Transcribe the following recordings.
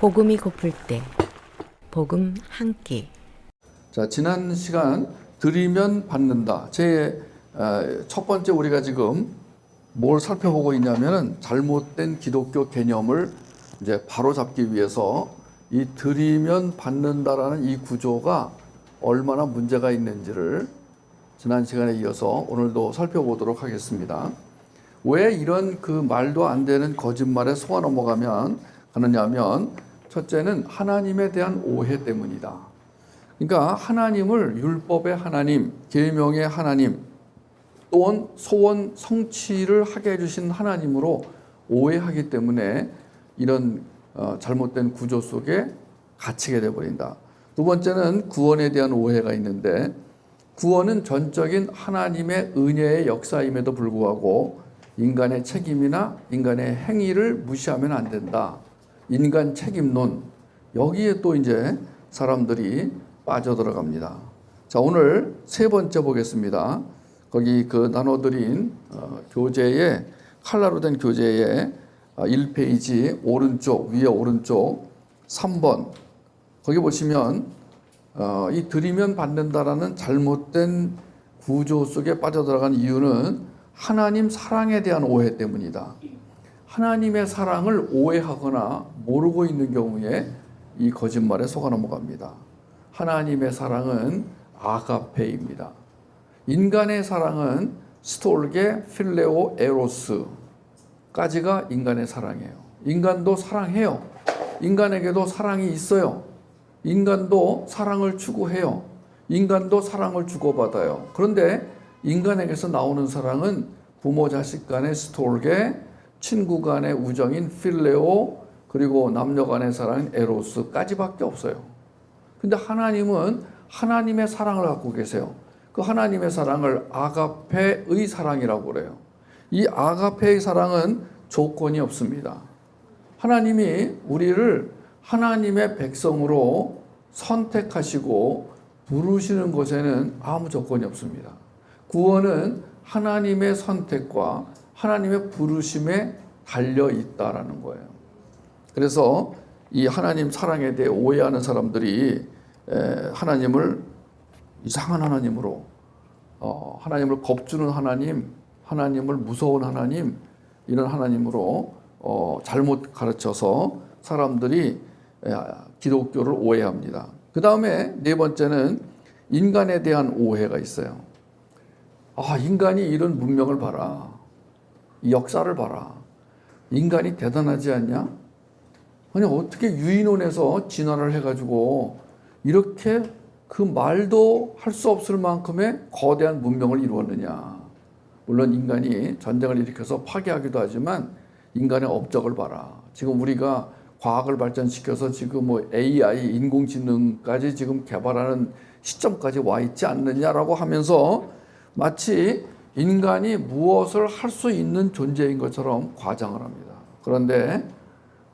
복음이 고플 때 복음 한 끼. 자, 지난 시간 드리면 받는다. 첫 번째 우리가 지금 뭘 살펴보고 있냐면은 잘못된 기독교 개념을 이제 바로 잡기 위해서 이 드리면 받는다라는 이 구조가 얼마나 문제가 있는지를 지난 시간에 이어서 오늘도 살펴보도록 하겠습니다. 왜 이런 그 말도 안 되는 거짓말에 속아 넘어가면 하느냐면 첫째는 하나님에 대한 오해 때문이다. 그러니까 하나님을 율법의 하나님, 계명의 하나님, 또는 소원 성취를 하게 해주신 하나님으로 오해하기 때문에 이런 잘못된 구조 속에 갇히게 되어버린다. 두 번째는 구원에 대한 오해가 있는데, 구원은 전적인 하나님의 은혜의 역사임에도 불구하고 인간의 책임이나 인간의 행위를 무시하면 안 된다. 인간 책임론, 여기에 또 이제 사람들이 빠져들어갑니다. 자, 오늘 세 번째 보겠습니다. 거기 그 나눠드린 교재에, 칼라로 된 교재에 1페이지 오른쪽, 위에 오른쪽 3번, 거기 보시면 이 드리면 받는다라는 잘못된 구조 속에 빠져들어간 이유는 하나님 사랑에 대한 오해 때문이다. 하나님의 사랑을 오해하거나 모르고 있는 경우에 이 거짓말에 속아 넘어갑니다. 하나님의 사랑은 아가페입니다. 인간의 사랑은 스톨게, 필레오, 에로스까지가 인간의 사랑이에요. 인간도 사랑해요. 인간에게도 사랑이 있어요. 인간도 사랑을 추구해요. 인간도 사랑을 주고받아요. 그런데 인간에게서 나오는 사랑은 부모 자식 간의 스톨게, 친구 간의 우정인 필레오, 그리고 남녀 간의 사랑인 에로스까지밖에 없어요. 근데 하나님은 하나님의 사랑을 갖고 계세요. 그 하나님의 사랑을 아가페의 사랑이라고 그래요. 이 아가페의 사랑은 조건이 없습니다. 하나님이 우리를 하나님의 백성으로 선택하시고 부르시는 것에는 아무 조건이 없습니다. 구원은 하나님의 선택과 하나님의 부르심에 달려 있다라는 거예요. 그래서 이 하나님 사랑에 대해 오해하는 사람들이 하나님을 이상한 하나님으로, 하나님을 겁주는 하나님, 하나님을 무서운 하나님, 이런 하나님으로 잘못 가르쳐서 사람들이 기독교를 오해합니다. 그 다음에 네 번째는 인간에 대한 오해가 있어요. 인간이 이런 문명을 봐라. 이 역사를 봐라. 인간이 대단하지 않냐? 아니, 어떻게 유인원에서 진화를 해가지고 이렇게 그 말도 할 수 없을 만큼의 거대한 문명을 이루었느냐. 물론 인간이 전쟁을 일으켜서 파괴하기도 하지만 인간의 업적을 봐라. 지금 우리가 과학을 발전시켜서 지금 뭐 AI, 인공지능까지 지금 개발하는 시점까지 와 있지 않느냐라고 하면서 마치 인간이 무엇을 할 수 있는 존재인 것처럼 과장을 합니다. 그런데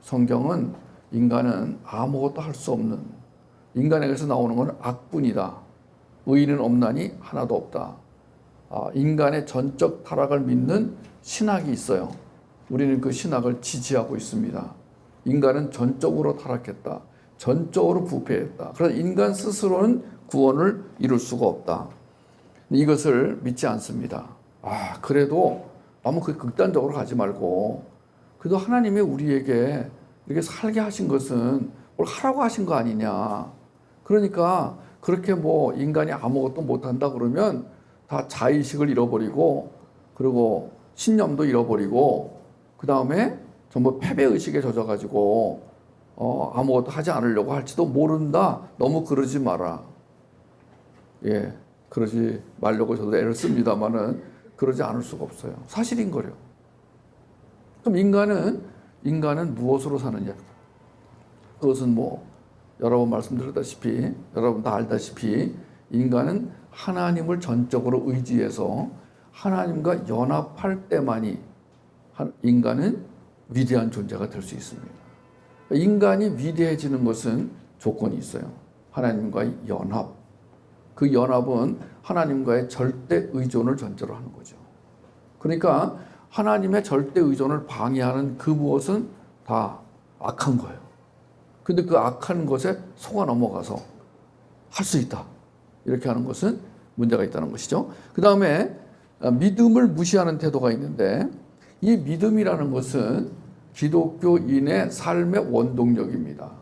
성경은 인간은 아무것도 할 수 없는, 인간에게서 나오는 건 악뿐이다. 의인은 없나니 하나도 없다. 인간의 전적 타락을 믿는 신학이 있어요. 우리는 그 신학을 지지하고 있습니다. 인간은 전적으로 타락했다. 전적으로 부패했다. 그래서 인간 스스로는 구원을 이룰 수가 없다. 이것을 믿지 않습니다. 그래도 너무 그 극단적으로 가지 말고, 그래도 하나님이 우리에게 이렇게 살게 하신 것은 뭘 하라고 하신 거 아니냐. 그러니까 그렇게 뭐 인간이 아무것도 못한다 그러면 다 자의식을 잃어버리고, 그리고 신념도 잃어버리고, 그 다음에 전부 패배의식에 젖어가지고 아무것도 하지 않으려고 할지도 모른다. 너무 그러지 마라. 그러지 말려고 저도 애를 씁니다만은 그러지 않을 수가 없어요. 사실인 거래요. 그럼 인간은 무엇으로 사느냐? 그것은 뭐 여러 번 말씀드렸다시피, 여러분 다 알다시피 인간은 하나님을 전적으로 의지해서 하나님과 연합할 때만이 인간은 위대한 존재가 될 수 있습니다. 인간이 위대해지는 것은 조건이 있어요. 하나님과의 연합. 그 연합은 하나님과의 절대 의존을 전제로 하는 거죠. 그러니까 하나님의 절대 의존을 방해하는 그 무엇은 다 악한 거예요. 근데 그 악한 것에 속아 넘어가서 할 수 있다. 이렇게 하는 것은 문제가 있다는 것이죠. 그 다음에 믿음을 무시하는 태도가 있는데 이 믿음이라는 것은 기독교인의 삶의 원동력입니다.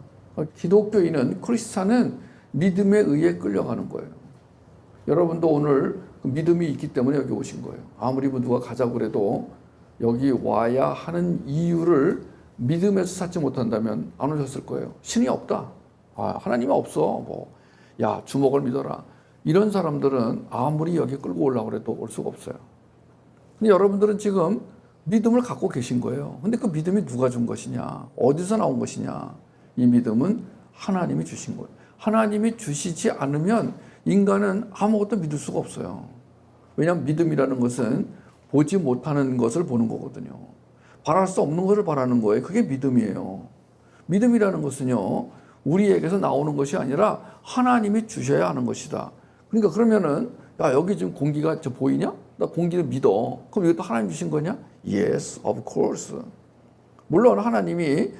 기독교인은 크리스찬은 믿음에 의해 끌려가는 거예요. 여러분도 오늘 믿음이 있기 때문에 여기 오신 거예요. 아무리 누가 가자고 그래도 여기 와야 하는 이유를 믿음에서 찾지 못한다면 안 오셨을 거예요. 신이 없다. 하나님이 없어. 야, 주먹을 믿어라. 이런 사람들은 아무리 여기 끌고 오려고 해도 올 수가 없어요. 근데 여러분들은 지금 믿음을 갖고 계신 거예요. 근데 그 믿음이 누가 준 것이냐? 어디서 나온 것이냐? 이 믿음은 하나님이 주신 거예요. 하나님이 주시지 않으면 인간은 아무것도 믿을 수가 없어요. 왜냐하면 믿음이라는 것은 보지 못하는 것을 보는 거거든요. 바랄 수 없는 것을 바라는 거예요. 그게 믿음이에요. 믿음이라는 것은요, 우리에게서 나오는 것이 아니라 하나님이 주셔야 하는 것이다. 그러니까 그러면은, 야, 여기 지금 공기가 보이냐? 나 공기를 믿어. 그럼 이것도 하나님 주신 거냐? Yes, of course. 물론 하나님이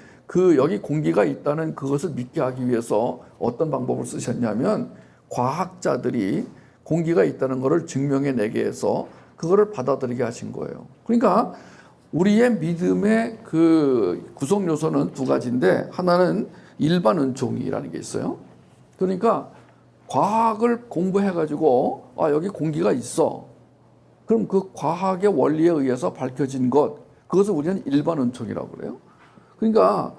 여기 공기가 있다는 그것을 믿게 하기 위해서 어떤 방법을 쓰셨냐면, 과학자들이 공기가 있다는 것을 증명해내게 해서 그거를 받아들이게 하신 거예요. 그러니까 우리의 믿음의 그 구성 요소는 두 가지인데, 하나는 일반 은총이라는 게 있어요. 그러니까 과학을 공부해가지고 여기 공기가 있어. 그럼 그 과학의 원리에 의해서 밝혀진 것, 그것을 우리는 일반 은총이라고 그래요. 그러니까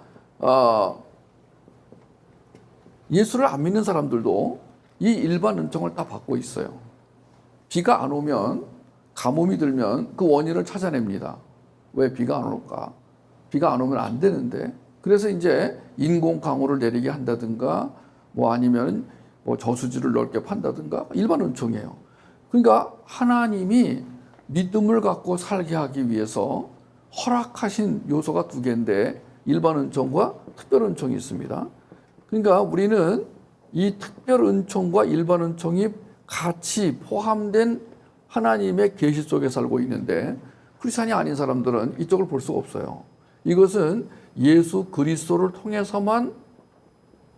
예수를 안 믿는 사람들도 이 일반 은총을 다 받고 있어요. 비가 안 오면, 가뭄이 들면 그 원인을 찾아냅니다. 왜 비가 안 올까? 비가 안 오면 안 되는데. 그래서 이제 인공 강우를 내리게 한다든가, 아니면 저수지를 넓게 판다든가, 일반 은총이에요. 그러니까 하나님이 믿음을 갖고 살게 하기 위해서 허락하신 요소가 두 개인데, 일반 은총과 특별 은총이 있습니다. 그러니까 우리는 이 특별 은총과 일반 은총이 같이 포함된 하나님의 계시 속에 살고 있는데, 크리스찬이 아닌 사람들은 이쪽을 볼 수가 없어요. 이것은 예수 그리스도를 통해서만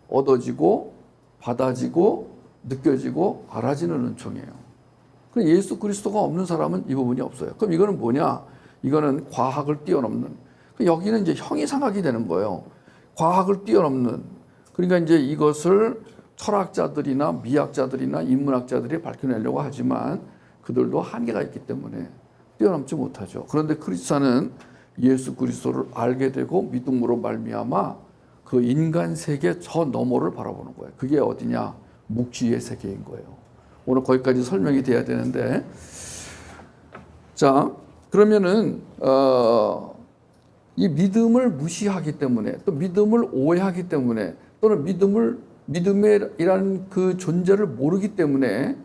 얻어지고 받아지고 느껴지고 알아지는 은총이에요. 예수 그리스도가 없는 사람은 이 부분이 없어요. 그럼 이거는 뭐냐? 이거는 과학을 뛰어넘는. 여기는 이제 형이상학이 되는 거예요. 과학을 뛰어넘는. 그러니까 이제 이것을 철학자들이나 미학자들이나 인문학자들이 밝혀내려고 하지만 그들도 한계가 있기 때문에 뛰어넘지 못하죠. 그런데 크리스찬은 예수 그리스도를 알게 되고 믿음으로 말미암아 그 인간 세계 저 너머를 바라보는 거예요. 그게 어디냐? 묵주의 세계인 거예요. 오늘 거기까지 설명이 돼야 되는데, 자, 그러면은 이 믿음을 무시하기 때문에, 또 믿음을 오해하기 때문에, 또는 믿음이라는 그 존재를 모르기 때문에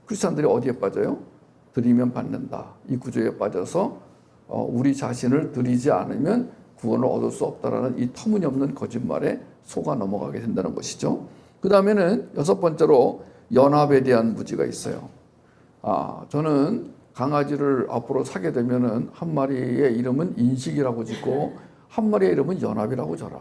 크리스찬들이 어디에 빠져요? 드리면 받는다. 이 구조에 빠져서 우리 자신을 드리지 않으면 구원을 얻을 수 없다라는 이 터무니없는 거짓말에 속아 넘어가게 된다는 것이죠. 그 다음에는 여섯 번째로 연합에 대한 무지가 있어요. 저는 강아지를 앞으로 사게 되면은 한 마리의 이름은 인식이라고 짓고 한 마리의 이름은 연합이라고 줘라.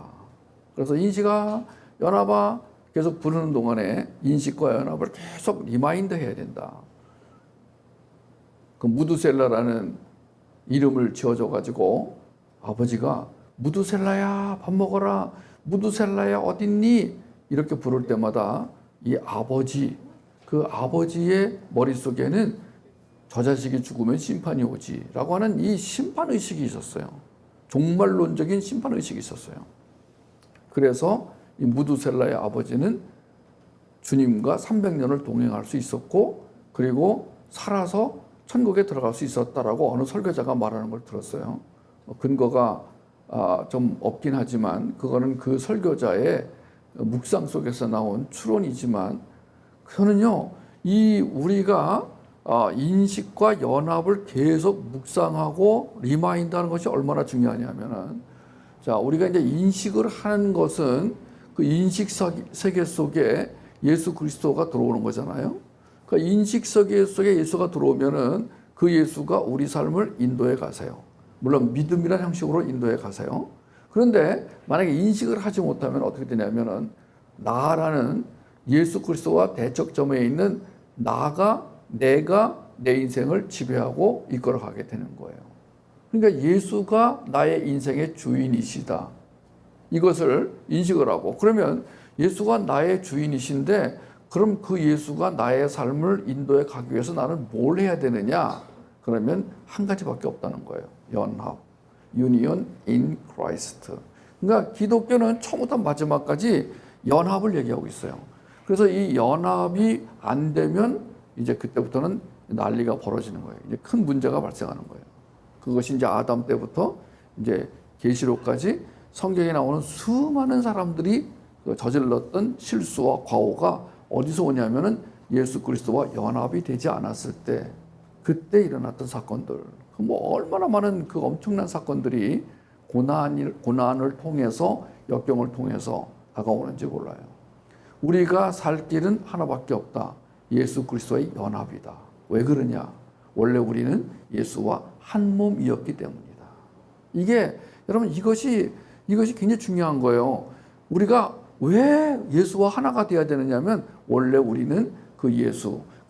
그래서 인식아, 연합아 계속 부르는 동안에 인식과 연합을 계속 리마인드 해야 된다. 그 무드셀라라는 이름을 지어줘 가지고 아버지가 무드셀라야 밥 먹어라, 무드셀라야 어딨니? 이렇게 부를 때마다 이 아버지, 그 아버지의 머릿속에는 저 자식이 죽으면 심판이 오지라고 하는 이 심판의식이 있었어요. 종말론적인 심판의식이 있었어요. 그래서 이 무드셀라의 아버지는 주님과 300년을 동행할 수 있었고, 그리고 살아서 천국에 들어갈 수 있었다라고 어느 설교자가 말하는 걸 들었어요. 근거가 좀 없긴 하지만 그거는 그 설교자의 묵상 속에서 나온 추론이지만, 그거는요, 이 우리가 인식과 연합을 계속 묵상하고 리마인드하는 것이 얼마나 중요하냐면은, 자, 우리가 이제 인식을 하는 것은 그 인식 세계 속에 예수 그리스도가 들어오는 거잖아요. 그 인식 세계 속에 예수가 들어오면은 그 예수가 우리 삶을 인도해 가세요. 물론 믿음이라는 형식으로 인도해 가세요. 그런데 만약에 인식을 하지 못하면 어떻게 되냐면은 나라는 예수 그리스도와 대척점에 있는 내가 내 인생을 지배하고 이끌어가게 되는 거예요. 그러니까 예수가 나의 인생의 주인이시다. 이것을 인식을 하고, 그러면 예수가 나의 주인이신데 그럼 그 예수가 나의 삶을 인도해 가기 위해서 나는 뭘 해야 되느냐? 그러면 한 가지밖에 없다는 거예요. 연합. Union in Christ. 그러니까 기독교는 처음부터 마지막까지 연합을 얘기하고 있어요. 그래서 이 연합이 안 되면 이제 그때부터는 난리가 벌어지는 거예요. 이제 큰 문제가 발생하는 거예요. 그것이 이제 아담 때부터 이제 계시록까지 성경에 나오는 수많은 사람들이 저질렀던 실수와 과오가 어디서 오냐면은 예수 그리스도와 연합이 되지 않았을 때, 그때 일어났던 사건들. 뭐 얼마나 많은 그 엄청난 사건들이 고난을 통해서, 역경을 통해서 다가오는지 몰라요. 우리가 살 길은 하나밖에 없다. 예수 그리스도의 연합이다. 왜 그러냐? 원래 우리는 예수와 한 몸이었기 때문이다. 이게 여러분 이것이 굉장히 중요한 거예요. 우리가 왜 예수와 하나가 되어야 되느냐면 원래 우리는 그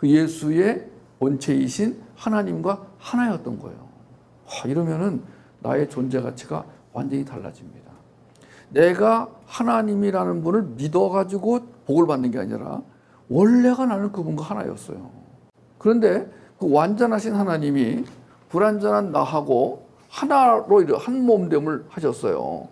예수의 본체이신 하나님과 하나였던 거예요. 이러면은 나의 존재 가치가 완전히 달라집니다. 내가 하나님이라는 분을 믿어가지고 복을 받는 게 아니라 원래가 나는 그분과 하나였어요. 그런데 그 완전하신 하나님이 불완전한 나하고 하나로 한 몸됨을 하셨어요.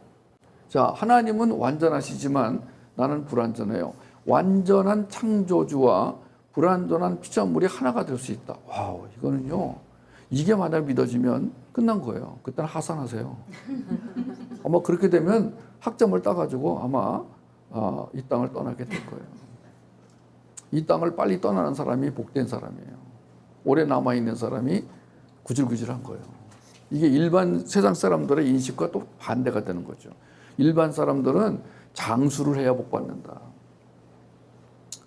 자, 하나님은 완전하시지만 나는 불완전해요. 완전한 창조주와 불완전한 피조물이 하나가 될 수 있다. 와우, 이거는요. 이게 만약 믿어지면 끝난 거예요. 그때는 하산하세요. 아마 그렇게 되면 학점을 따가지고 아마 이 땅을 떠나게 될 거예요. 이 땅을 빨리 떠나는 사람이 복된 사람이에요. 오래 남아있는 사람이 구질구질한 거예요. 이게 일반 세상 사람들의 인식과 또 반대가 되는 거죠. 일반 사람들은 장수를 해야 복 받는다.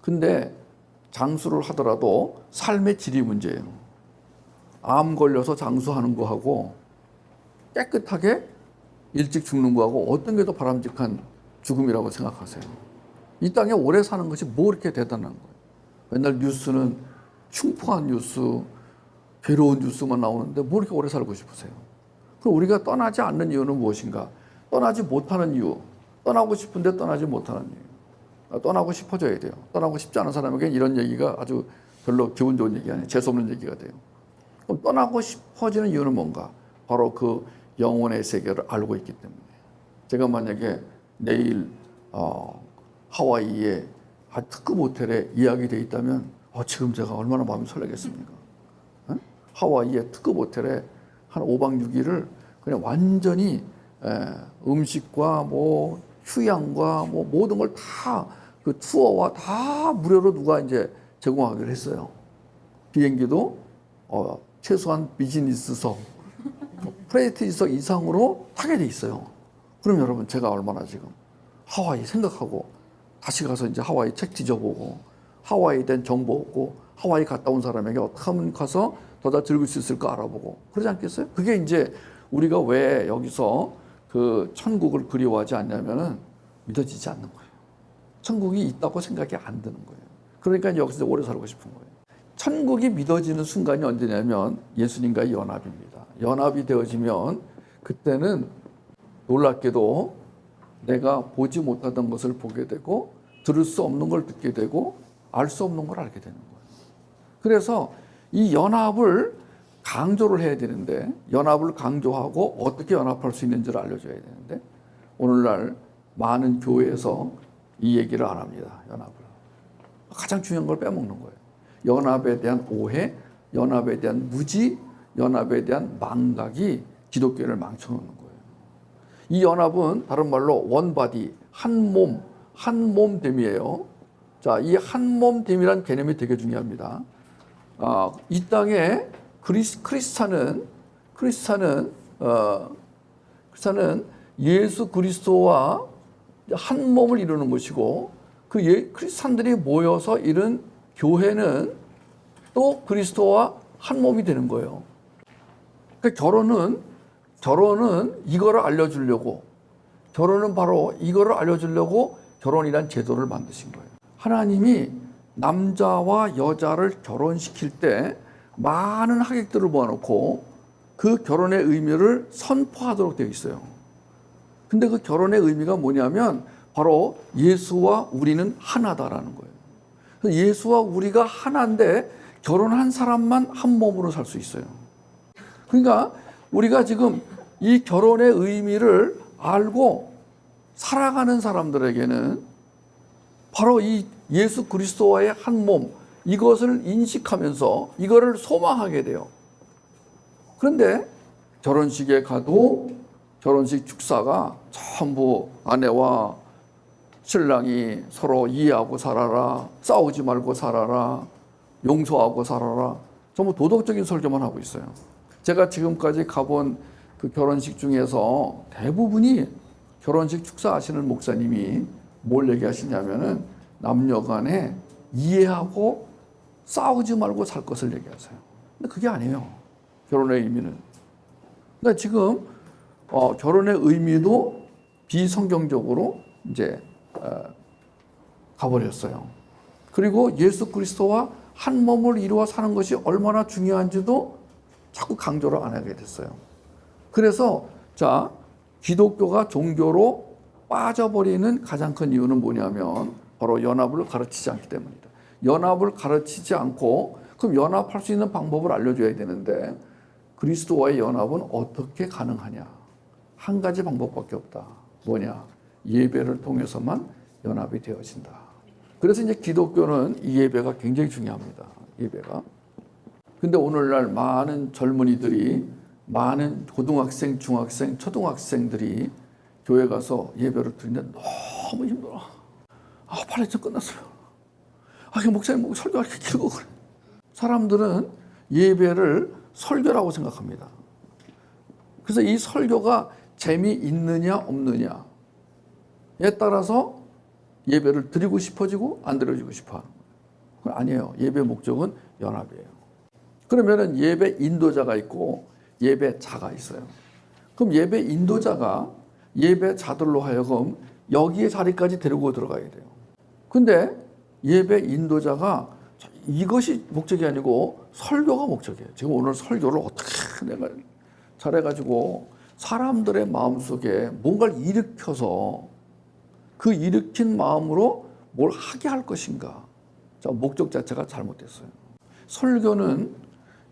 근데 장수를 하더라도 삶의 질이 문제예요. 암 걸려서 장수하는 거하고 깨끗하게 일찍 죽는 거하고 어떤 게 더 바람직한 죽음이라고 생각하세요? 이 땅에 오래 사는 것이 뭐 이렇게 대단한 거예요? 맨날 뉴스는 흉포한 뉴스, 괴로운 뉴스만 나오는데 뭐 이렇게 오래 살고 싶으세요? 그럼 우리가 떠나지 않는 이유는 무엇인가? 떠나지 못하는 이유, 떠나고 싶은데 떠나지 못하는 이유. 떠나고 싶어져야 돼요. 떠나고 싶지 않은 사람에게는 이런 얘기가 아주 별로 기분 좋은 얘기 아니에요. 재수없는 얘기가 돼요. 그럼 떠나고 싶어지는 이유는 뭔가? 바로 그 영혼의 세계를 알고 있기 때문에. 제가 만약에 내일 하와이에 특급 호텔에 예약이 돼 있다면 지금 제가 얼마나 마음이 설레겠습니까? 하와이에 특급 호텔에 한 5박 6일을 그냥 완전히 음식과 뭐 휴양과 뭐 모든 걸 다 그 투어와 다 무료로 누가 이제 제공하기로 했어요. 비행기도 최소한 비즈니스석, 프레스티지석 이상으로 타게 돼 있어요. 그럼 여러분 제가 얼마나 지금 하와이 생각하고 다시 가서 이제 하와이 책 뒤져보고 하와이에 대한 정보 얻고 하와이 갔다 온 사람에게 어떻게 하면 가서 더 즐길 수 있을까 알아보고 그러지 않겠어요? 그게 이제 우리가 왜 여기서 그 천국을 그리워하지 않냐면은 믿어지지 않는 거예요. 천국이 있다고 생각이 안 드는 거예요. 그러니까 여기서 오래 살고 싶은 거예요. 천국이 믿어지는 순간이 언제냐면 예수님과의 연합입니다. 연합이 되어지면 그때는 놀랍게도 내가 보지 못하던 것을 보게 되고 들을 수 없는 걸 듣게 되고 알 수 없는 걸 알게 되는 거예요. 그래서 이 연합을 강조를 해야 되는데 연합을 강조하고 어떻게 연합할 수 있는지를 알려줘야 되는데 오늘날 많은 교회에서 이 얘기를 안 합니다. 연합을. 가장 중요한 걸 빼먹는 거예요. 연합에 대한 오해, 연합에 대한 무지, 연합에 대한 망각이 기독교를 망쳐놓는 거예요. 이 연합은 다른 말로 원바디, 한 몸됨이에요. 자, 이 한 몸됨이란 개념이 되게 중요합니다. 이 땅에 크리스찬은 예수 그리스도와 한 몸을 이루는 것이고 그 크리스찬들이 모여서 이룬 교회는 또 그리스도와 한 몸이 되는 거예요. 그러니까 결혼은 이거를 알려주려고 결혼은 바로 이거를 알려주려고 결혼이란 제도를 만드신 거예요. 하나님이 남자와 여자를 결혼시킬 때 많은 하객들을 모아놓고 그 결혼의 의미를 선포하도록 되어 있어요. 근데 그 결혼의 의미가 뭐냐면 바로 예수와 우리는 하나다라는 거예요. 예수와 우리가 하나인데 결혼한 사람만 한 몸으로 살 수 있어요. 그러니까 우리가 지금 이 결혼의 의미를 알고 살아가는 사람들에게는 바로 이 예수 그리스도와의 한 몸, 이것을 인식하면서 이거를 소망하게 돼요. 그런데 결혼식에 가도 결혼식 축사가 전부 아내와 신랑이 서로 이해하고 살아라, 싸우지 말고 살아라, 용서하고 살아라, 전부 도덕적인 설교만 하고 있어요. 제가 지금까지 가본 그 결혼식 중에서 대부분이 결혼식 축사하시는 목사님이 뭘 얘기하시냐면은 남녀 간에 이해하고 싸우지 말고 살 것을 얘기하세요. 근데 그게 아니에요. 결혼의 의미는. 그러니까 지금 결혼의 의미도 비성경적으로 이제 가버렸어요. 그리고 예수 그리스도와 한 몸을 이루어 사는 것이 얼마나 중요한지도 자꾸 강조를 안 하게 됐어요. 그래서 자, 기독교가 종교로 빠져버리는 가장 큰 이유는 뭐냐면 바로 연합을 가르치지 않기 때문이다. 연합을 가르치지 않고 그럼 연합할 수 있는 방법을 알려줘야 되는데 그리스도와의 연합은 어떻게 가능하냐? 한 가지 방법밖에 없다. 뭐냐? 예배를 통해서만 연합이 되어진다. 그래서 이제 기독교는 이 예배가 굉장히 중요합니다. 예배가. 근데 오늘날 많은 젊은이들이 많은 고등학생, 중학생, 초등학생들이 교회 가서 예배를 드리는데 너무 힘들어. 빨리 좀 끝났어요. 목사님 설교가 이렇게 길고 그래. 사람들은 예배를 설교라고 생각합니다. 그래서 이 설교가 재미있느냐 없느냐에 따라서 예배를 드리고 싶어지고 안 드려지고 싶어 하는 거예요. 그건 아니에요. 예배 목적은 연합이에요. 그러면은 예배 인도자가 있고 예배자가 있어요. 그럼 예배 인도자가 예배자들로 하여금 여기에 자리까지 데리고 들어가야 돼요. 근데 예배 인도자가 이것이 목적이 아니고 설교가 목적이에요. 지금 오늘 설교를 어떻게 내가 잘해가지고 사람들의 마음속에 뭔가를 일으켜서 그 일으킨 마음으로 뭘 하게 할 것인가. 자, 목적 자체가 잘못됐어요. 설교는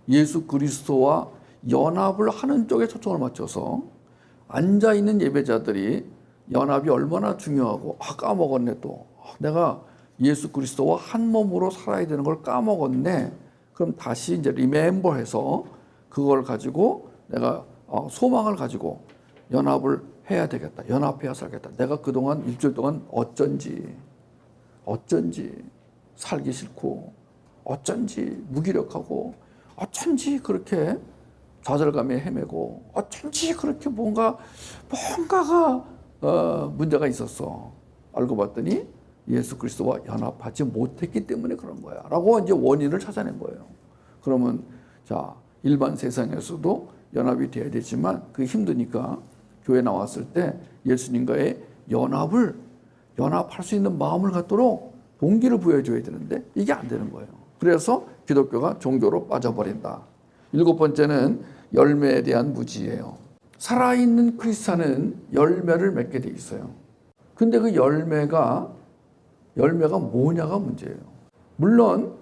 예수 그리스도와 연합을 하는 쪽에 초점을 맞춰서 앉아있는 예배자들이 연합이 얼마나 중요하고 까먹었네 또. 내가 예수 그리스도와 한 몸으로 살아야 되는 걸 까먹었네. 그럼 다시 이제 리멤버해서 그걸 가지고 내가 소망을 가지고 연합을 해야 되겠다. 연합해야 살겠다. 내가 그동안 일주일 동안 어쩐지 살기 싫고 어쩐지 무기력하고 어쩐지 그렇게 좌절감에 헤매고 어쩐지 그렇게 뭔가가 문제가 있었어. 알고 봤더니 예수 그리스도와 연합하지 못했기 때문에 그런 거야. 라고 이제 원인을 찾아낸 거예요. 그러면 자, 일반 세상에서도 연합이 돼야 되지만 그게 힘드니까 교회 나왔을 때 예수님과의 연합할 수 있는 마음을 갖도록 동기를 부여해줘야 되는데 이게 안 되는 거예요. 그래서 기독교가 종교로 빠져버린다. 7번째는 열매에 대한 무지예요. 살아있는 크리스찬은 열매를 맺게 돼 있어요. 근데 그 열매가 뭐냐가 문제예요. 물론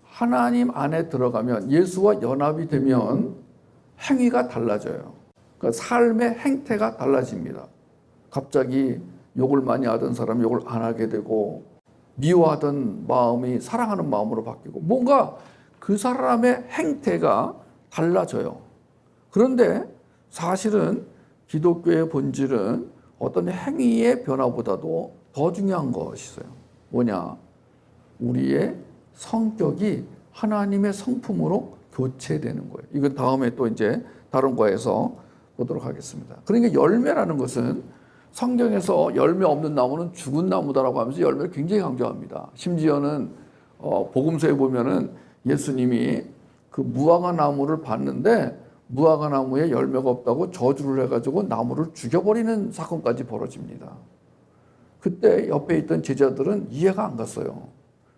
하나님 안에 들어가면 예수와 연합이 되면 행위가 달라져요. 그러니까 삶의 행태가 달라집니다. 갑자기 욕을 많이 하던 사람이 욕을 안 하게 되고 미워하던 마음이 사랑하는 마음으로 바뀌고 뭔가 그 사람의 행태가 달라져요. 그런데 사실은 기독교의 본질은 어떤 행위의 변화보다도 더 중요한 것이 있어요. 뭐냐? 우리의 성격이 하나님의 성품으로 교체되는 거예요. 이건 다음에 또 이제 다른 과에서 보도록 하겠습니다. 그러니까 열매라는 것은 성경에서 열매 없는 나무는 죽은 나무다라고 하면서 열매를 굉장히 강조합니다. 심지어는 복음서에 보면은 예수님이 그 무화과 나무를 봤는데 무화과 나무에 열매가 없다고 저주를 해가지고 나무를 죽여버리는 사건까지 벌어집니다. 그때 옆에 있던 제자들은 이해가 안 갔어요.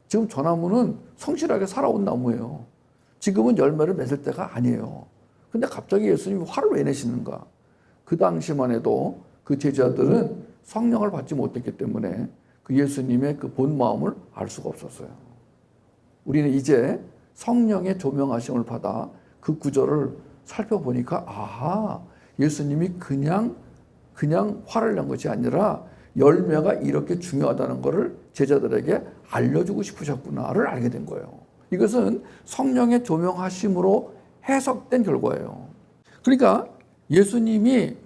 지금 저 나무는 성실하게 살아온 나무예요. 지금은 열매를 맺을 때가 아니에요. 근데 갑자기 예수님이 화를 왜 내시는가? 그 당시만 해도 그 제자들은 성령을 받지 못했기 때문에 그 예수님의 그 본 마음을 알 수가 없었어요. 우리는 이제 성령의 조명하심을 받아 그 구절을 살펴보니까 아하, 예수님이 그냥 화를 낸 것이 아니라 열매가 이렇게 중요하다는 것을 제자들에게 알려주고 싶으셨구나를 알게 된 거예요. 이것은 성령의 조명하심으로 해석된 결과예요. 그러니까 예수님이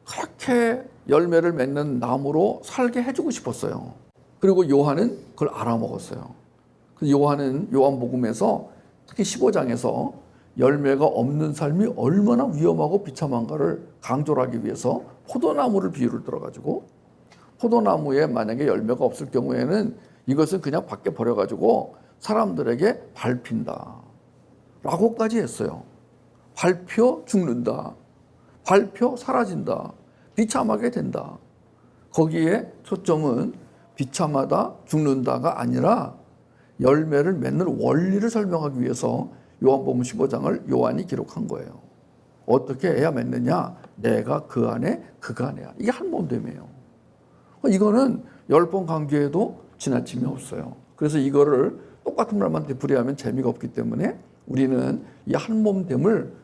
그렇게 열매를 맺는 나무로 살게 해주고 싶었어요. 그리고 요한은 그걸 알아먹었어요. 요한은 요한복음에서 특히 15장에서 열매가 없는 삶이 얼마나 위험하고 비참한가를 강조를 하기 위해서 포도나무를 비유를 들어가지고 포도나무에 만약에 열매가 없을 경우에는 이것은 그냥 밖에 버려가지고 사람들에게 밟힌다 라고까지 했어요. 밟혀 죽는다. 밟혀 사라진다. 비참하게 된다. 거기에 초점은 비참하다, 죽는다가 아니라 열매를 맺는 원리를 설명하기 위해서 요한복음 15장을 요한이 기록한 거예요. 어떻게 해야 맺느냐? 내가 그 안에 그가 안에야. 이게 한 몸됨이에요. 이거는 10번 강조해도 지나침이 없어요. 그래서 이거를 똑같은 말만 되풀이하면 재미가 없기 때문에 우리는 이 한 몸됨을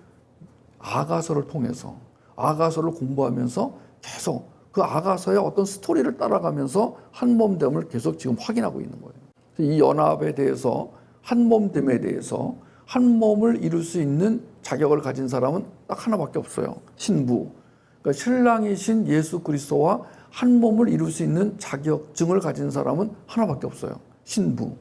아가서를 통해서 아가서를 공부하면서 계속 그 아가서의 어떤 스토리를 따라가면서 한 몸됨을 계속 지금 확인하고 있는 거예요. 이 연합에 대해서 한 몸됨에 대해서 한 몸을 이룰 수 있는 자격을 가진 사람은 딱 하나밖에 없어요. 신부. 그러니까 신랑이신 예수 그리스도와 한 몸을 이룰 수 있는 자격증을 가진 사람은 하나밖에 없어요. 신부.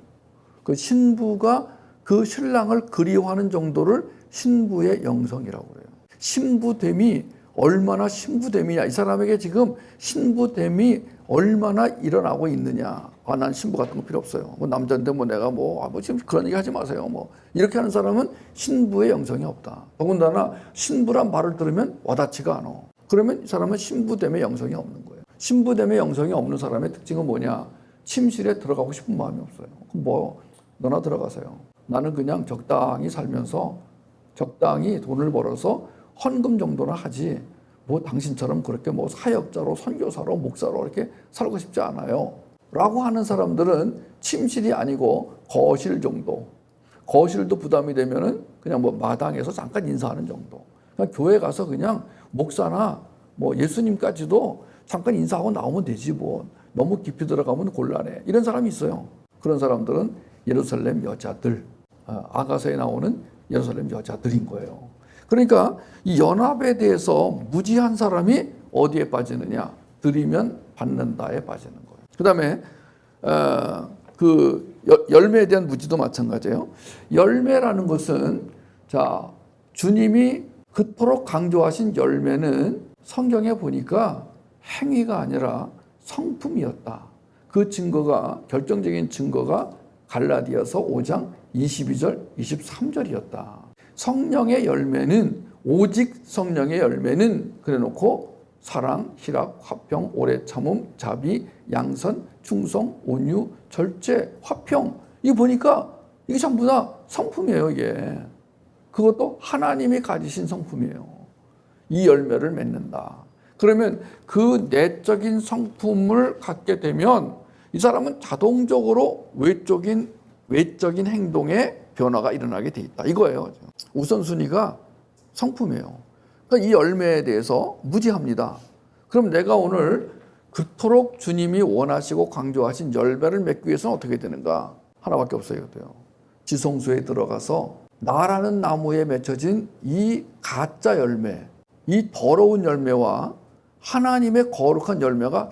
그 신부가 그 신랑을 그리워하는 정도를 신부의 영성이라고 그래요. 신부됨이 얼마나 신부됨이냐. 이 사람에게 지금 신부됨이 얼마나 일어나고 있느냐. 아, 난 신부 같은 거 필요 없어요. 뭐 남자인데 뭐 내가 뭐 지금 그런 얘기 하지 마세요. 뭐 이렇게 하는 사람은 신부의 영성이 없다. 더군다나 신부란 말을 들으면 와닿지가 않아. 그러면 이 사람은 신부됨의 영성이 없는 거예요. 신부됨의 영성이 없는 사람의 특징은 뭐냐? 침실에 들어가고 싶은 마음이 없어요. 그럼 뭐 너나 들어가세요. 나는 그냥 적당히 살면서 적당히 돈을 벌어서 헌금 정도나 하지 뭐 당신처럼 그렇게 뭐 사역자로 선교사로 목사로 이렇게 살고 싶지 않아요 라고 하는 사람들은 침실이 아니고 거실 정도, 거실도 부담이 되면은 그냥 뭐 마당에서 잠깐 인사하는 정도, 그냥 교회 가서 그냥 목사나 뭐 예수님까지도 잠깐 인사하고 나오면 되지 뭐 너무 깊이 들어가면 곤란해, 이런 사람이 있어요. 그런 사람들은 예루살렘 여자들, 아가서에 나오는 예루살렘 여자들인 거예요. 그러니까 이 연합에 대해서 무지한 사람이 어디에 빠지느냐? 드리면 받는다에 빠지는 거예요. 그 다음에 그 열매에 대한 무지도 마찬가지예요. 열매라는 것은 자 주님이 그토록 강조하신 열매는 성경에 보니까 행위가 아니라 성품이었다. 그 증거가 결정적인 증거가 갈라디아서 5장 22절 23절이었다. 성령의 열매는 오직 성령의 열매는 그래놓고 사랑, 희락, 화평, 오래 참음, 자비, 양선, 충성, 온유, 절제, 화평. 이거 보니까 이게 전부 다 성품이에요. 이게 그것도 하나님이 가지신 성품이에요. 이 열매를 맺는다. 그러면 그 내적인 성품을 갖게 되면 이 사람은 자동적으로 외적인 행동에 변화가 일어나게 돼 있다. 이거예요. 우선순위가 성품이에요. 그러니까 이 열매에 대해서 무지합니다. 그럼 내가 오늘 그토록 주님이 원하시고 강조하신 열매를 맺기 위해서는 어떻게 되는가? 하나밖에 없어요. 지성소에 들어가서 나라는 나무에 맺혀진 이 가짜 열매, 이 더러운 열매와 하나님의 거룩한 열매가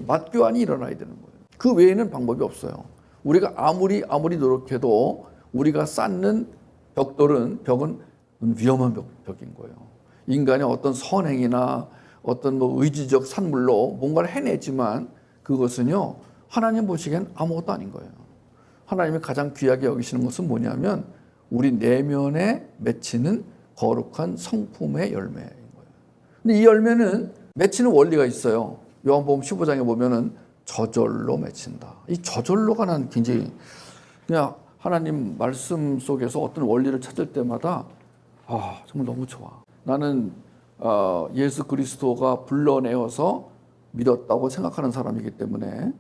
맛교환이 일어나야 되는 거예요. 그 외에는 방법이 없어요. 우리가 아무리 노력해도 우리가 쌓는 벽은 위험한 벽인 거예요. 인간의 어떤 선행이나 어떤 뭐 의지적 산물로 뭔가를 해내지만 그것은요 하나님 보시기엔 아무것도 아닌 거예요. 하나님이 가장 귀하게 여기시는 것은 뭐냐면 우리 내면에 맺히는 거룩한 성품의 열매인 거예요. 근데 이 열매는 맺히는 원리가 있어요. 요한복음 15장에 보면은 저절로 맺힌다. 이 저절로가 난 굉장히 그냥 하나님 말씀 속에서 어떤 원리를 찾을 때마다 정말 너무 좋아. 나는 예수 그리스도가 불러내어서 믿었다고 생각하는 사람이기 때문에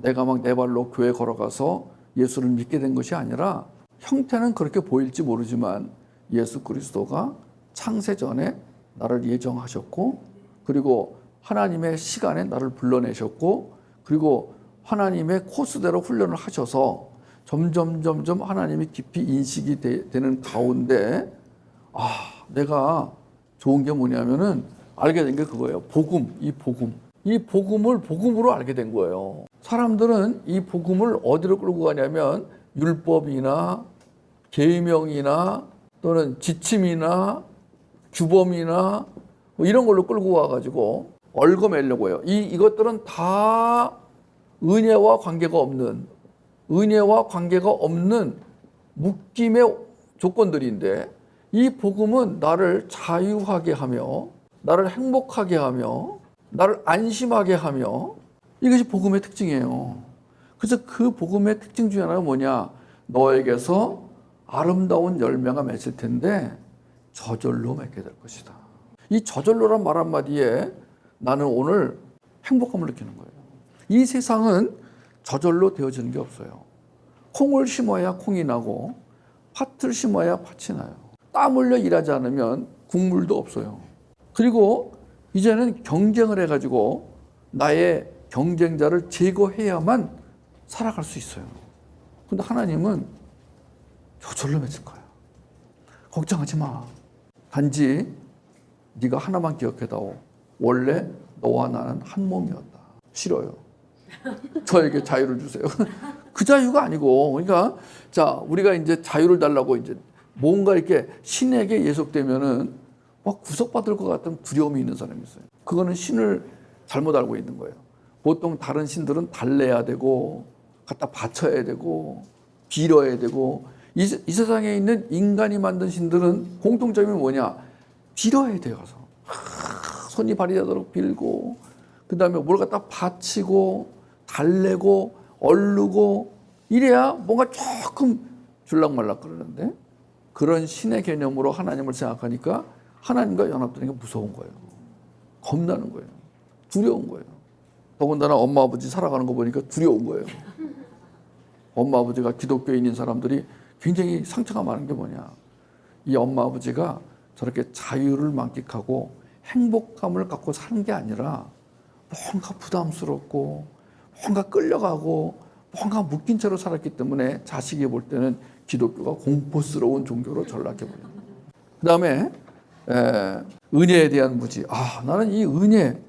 내가 막 내 발로 교회 걸어가서 예수를 믿게 된 것이 아니라 형태는 그렇게 보일지 모르지만 예수 그리스도가 창세 전에 나를 예정하셨고 그리고 하나님의 시간에 나를 불러내셨고 그리고 하나님의 코스대로 훈련을 하셔서 점점 하나님이 깊이 인식이 되는 가운데 내가 좋은 게 뭐냐면은 알게 된 게 그거예요. 복음. 이 복음을 복음으로 알게 된 거예요. 사람들은 이 복음을 어디로 끌고 가냐면 율법이나 계명이나 또는 지침이나 규범이나 뭐 이런 걸로 끌고 와가지고 얽어매려고 해요. 이것들은 다 은혜와 관계가 없는 묶임의 조건들인데 이 복음은 나를 자유하게 하며 나를 행복하게 하며 나를 안심하게 하며 이것이 복음의 특징이에요. 그래서 그 복음의 특징 중에 하나가 뭐냐? 너에게서 아름다운 열매가 맺을 텐데 저절로 맺게 될 것이다. 이 저절로란 말 한마디에 나는 오늘 행복함을 느끼는 거예요. 이 세상은 저절로 되어지는 게 없어요. 콩을 심어야 콩이 나고 팥을 심어야 팥이 나요. 땀 흘려 일하지 않으면 국물도 없어요. 그리고 이제는 경쟁을 해가지고 나의 경쟁자를 제거해야만 살아갈 수 있어요. 근데 하나님은 저절로 맺을 거야. 걱정하지 마. 단지 네가 하나만 기억해다오. 원래 너와 나는 한 몸이었다. 싫어요. 저에게 자유를 주세요. 그 자유가 아니고, 그러니까 자 우리가 이제 자유를 달라고 이제 뭔가 이렇게 신에게 예속되면은 막 구속받을 것 같은 두려움이 있는 사람이 있어요. 그거는 신을 잘못 알고 있는 거예요. 보통 다른 신들은 달래야 되고 갖다 바쳐야 되고 빌어야 되고 이 세상에 있는 인간이 만든 신들은 공통점이 뭐냐? 빌어야 돼요. 가서 손이 발이 되도록 빌고 그 다음에 뭘 갖다 바치고 달래고 얼르고 이래야 뭔가 조금 줄락말락 그러는데 그런 신의 개념으로 하나님을 생각하니까 하나님과 연합되는 게 무서운 거예요. 겁나는 거예요. 두려운 거예요. 더군다나 엄마 아버지 살아가는 거 보니까 두려운 거예요. 엄마 아버지가 기독교인인 사람들이 굉장히 상처가 많은 게 뭐냐. 이 엄마 아버지가 저렇게 자유를 만끽하고 행복감을 갖고 사는 게 아니라 뭔가 부담스럽고 뭔가 끌려가고 뭔가 묶인 채로 살았기 때문에 자식이 볼 때는 기독교가 공포스러운 종교로 전락해버려요. 그 다음에 은혜에 대한 무지. 나는 이 은혜,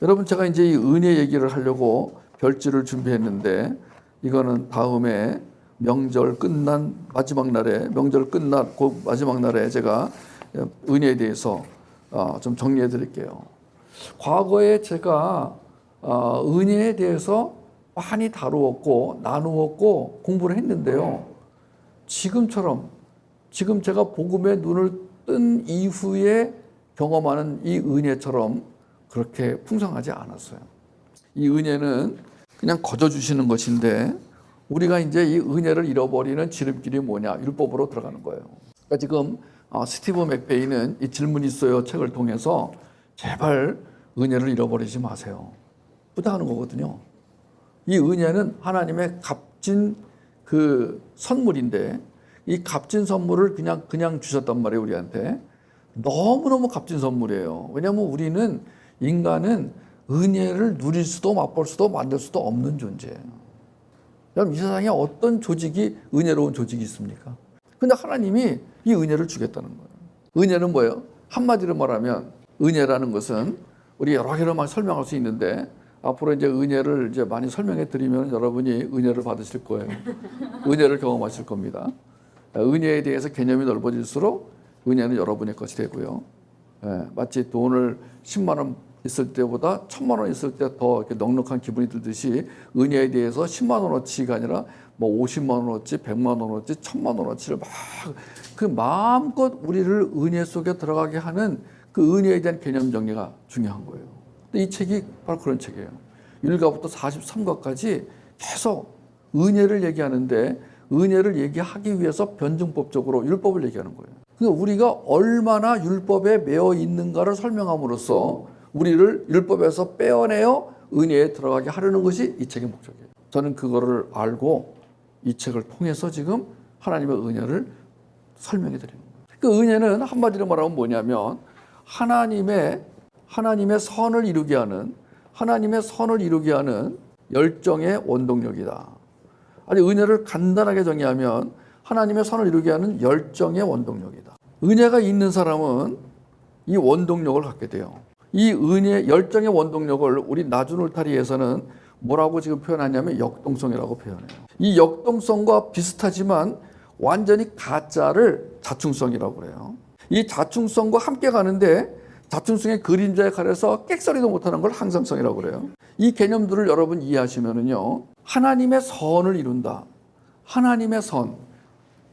여러분 제가 이제 이 은혜 얘기를 하려고 별지를 준비했는데 이거는 다음에 명절 끝난 마지막 날에 그 마지막 날에 제가 은혜에 대해서 좀 정리해 드릴게요. 과거에 제가 은혜에 대해서 많이 다루었고 나누었고 공부를 했는데요. 지금 제가 복음에 눈을 뜬 이후에 경험하는 이 은혜처럼 그렇게 풍성하지 않았어요. 이 은혜는 그냥 거저 주시는 것인데 우리가 이제 이 은혜를 잃어버리는 지름길이 뭐냐? 율법으로 들어가는 거예요. 그러니까 지금 스티브 맥베이는 이 질문이 있어요 책을 통해서 제발 은혜를 잃어버리지 마세요. 부탁하는 거거든요. 이 은혜는 하나님의 값진 그 선물인데 이 값진 선물을 그냥 주셨단 말이에요 우리한테. 너무너무 값진 선물이에요. 왜냐하면 우리는 인간은 은혜를 누릴 수도 맛볼 수도 만들 수도 없는 존재예요. 여러분 이 세상에 어떤 조직이 은혜로운 조직이 있습니까? 근데 하나님이 이 은혜를 주겠다는 거예요. 은혜는 뭐예요? 한마디로 말하면 은혜라는 것은 우리 여러 개로 많이 설명할 수 있는데 앞으로 이제 은혜를 이제 많이 설명해 드리면 여러분이 은혜를 받으실 거예요. 은혜를 경험하실 겁니다. 은혜에 대해서 개념이 넓어질수록 은혜는 여러분의 것이 되고요. 마치 돈을 10만 원 있을 때보다 1,000만 원 있을 때 더 이렇게 넉넉한 기분이 들듯이 은혜에 대해서 10만 원어치가 아니라 뭐 50만 원어치, 100만 원어치, 1,000만 원어치를 막 그 마음껏 우리를 은혜 속에 들어가게 하는 그 은혜에 대한 개념 정리가 중요한 거예요. 근데 이 책이 바로 그런 책이에요. 1가부터 43가까지 계속 은혜를 얘기하는데 은혜를 얘기하기 위해서 변증법적으로 율법을 얘기하는 거예요. 그러니까 우리가 얼마나 율법에 매여 있는가를 설명함으로써 우리를 율법에서 빼어내어 은혜에 들어가게 하려는 것이 이 책의 목적이에요. 저는 그거를 알고 이 책을 통해서 지금 하나님의 은혜를 설명해 드리는 거예요. 그 은혜는 한마디로 말하면 뭐냐면 하나님의 선을 이루게 하는 열정의 원동력이다. 아니 은혜를 간단하게 정의하면 하나님의 선을 이루게 하는 열정의 원동력이다. 은혜가 있는 사람은 이 원동력을 갖게 돼요. 이 은혜 열정의 원동력을 우리 나주놀타리에서는 뭐라고 지금 표현하냐면 역동성이라고 표현해요. 이 역동성과 비슷하지만 완전히 가짜를 자충성이라고 그래요. 이 자충성과 함께 가는데 자충성의 그림자에 가려서 끽소리도 못하는 걸 항상성이라고 그래요. 이 개념들을 여러분 이해하시면은요, 하나님의 선을 이룬다. 하나님의 선.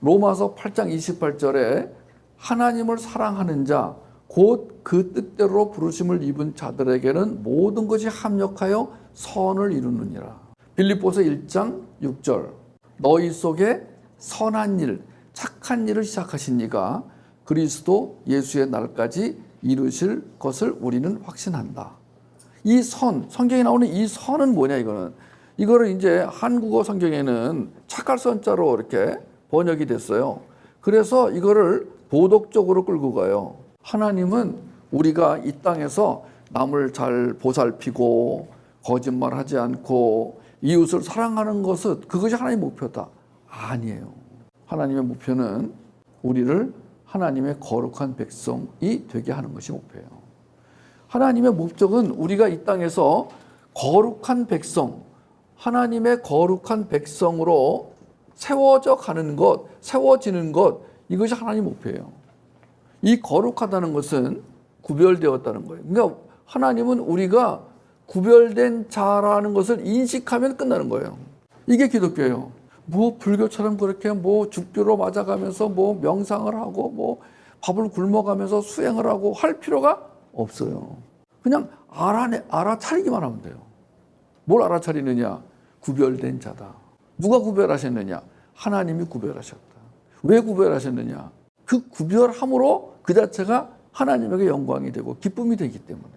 로마서 8장 28절에 하나님을 사랑하는 자, 곧 그 뜻대로 부르심을 입은 자들에게는 모든 것이 합력하여 선을 이루느니라. 빌립보서 1장 6절. 너희 속에 선한 일, 착한 일을 시작하신 이가 그리스도 예수의 날까지 이루실 것을 우리는 확신한다. 이 선, 성경에 나오는 이 선은 뭐냐 이거를 이제 한국어 성경에는 착할 선자로 이렇게 번역이 됐어요. 그래서 이거를 도덕적으로 끌고 가요. 하나님은 우리가 이 땅에서 남을 잘 보살피고 거짓말하지 않고 이웃을 사랑하는 것은 그것이 하나님의 목표다. 아니에요. 하나님의 목표는 우리를 하나님의 거룩한 백성이 되게 하는 것이 목표예요. 하나님의 목적은 우리가 이 땅에서 거룩한 백성, 하나님의 거룩한 백성으로 세워져 가는 것, 세워지는 것, 이것이 하나님의 목표예요. 이 거룩하다는 것은 구별되었다는 거예요. 그러니까 하나님은 우리가 구별된 자라는 것을 인식하면 끝나는 거예요. 이게 기독교예요. 뭐 불교처럼 그렇게 뭐 죽교로 맞아가면서 뭐 명상을 하고 뭐 밥을 굶어가면서 수행을 하고 할 필요가 없어요. 그냥 알아차리기만 하면 돼요. 뭘 알아차리느냐? 구별된 자다. 누가 구별하셨느냐? 하나님이 구별하셨다. 왜 구별하셨느냐? 그 구별함으로 그 자체가 하나님에게 영광이 되고 기쁨이 되기 때문에.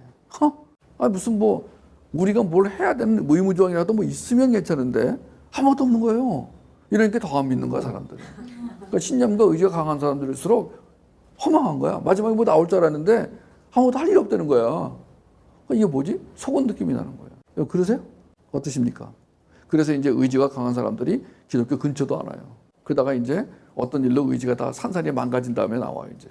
무슨 뭐 우리가 뭘 해야 되는 의무조항이라도 뭐 있으면 괜찮은데 아무것도 없는 거예요. 이러니까 더 안 믿는 거야 사람들이. 그러니까 신념과 의지가 강한 사람들일수록 허망한 거야. 마지막에 뭐 나올 줄 알았는데 아무것도 할 일이 없다는 거야. 이게 뭐지? 속은 느낌이 나는 거예요. 그러세요? 어떠십니까? 그래서 이제 의지가 강한 사람들이 기독교 근처도 안 와요. 그러다가 이제 어떤 일로 의지가 다 산산이 망가진 다음에 나와요. 이제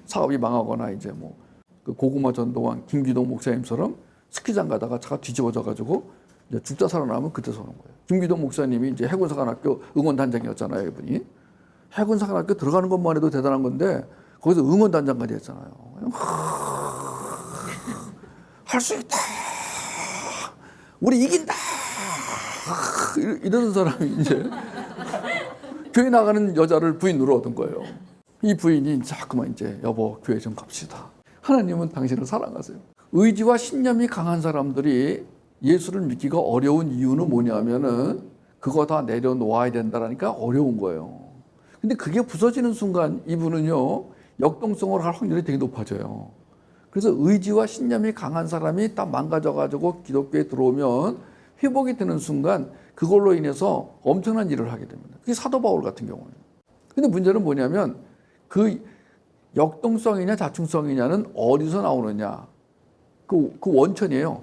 사업이 망하거나 이제 뭐 그 고구마 전도왕 김기동 목사님처럼 스키장 가다가 차가 뒤집어져가지고 이제 죽다 살아나면 그때 서는 거예요. 김기동 목사님이 이제 해군사관학교 응원단장이었잖아요, 이분이. 해군사관학교 들어가는 것만 해도 대단한 건데 거기서 응원단장까지 했잖아요. 할 수 있다. 우리 이긴다. 이러는 사람이 이제 교회 나가는 여자를 부인으로 얻은 거예요. 이 부인이 자꾸만 이제 여보 교회 좀 갑시다. 하나님은 당신을 사랑하세요. 의지와 신념이 강한 사람들이 예수를 믿기가 어려운 이유는 뭐냐면은 그거 다 내려놓아야 된다라니까 어려운 거예요. 근데 그게 부서지는 순간 이분은요 역동성을 할 확률이 되게 높아져요. 그래서 의지와 신념이 강한 사람이 딱 망가져가지고 기독교에 들어오면 회복이 되는 순간 그걸로 인해서 엄청난 일을 하게 됩니다. 그게 사도 바울 같은 경우는. 근데 문제는 뭐냐면 그 역동성이냐 자충성이냐는 어디서 나오느냐. 그 원천이에요.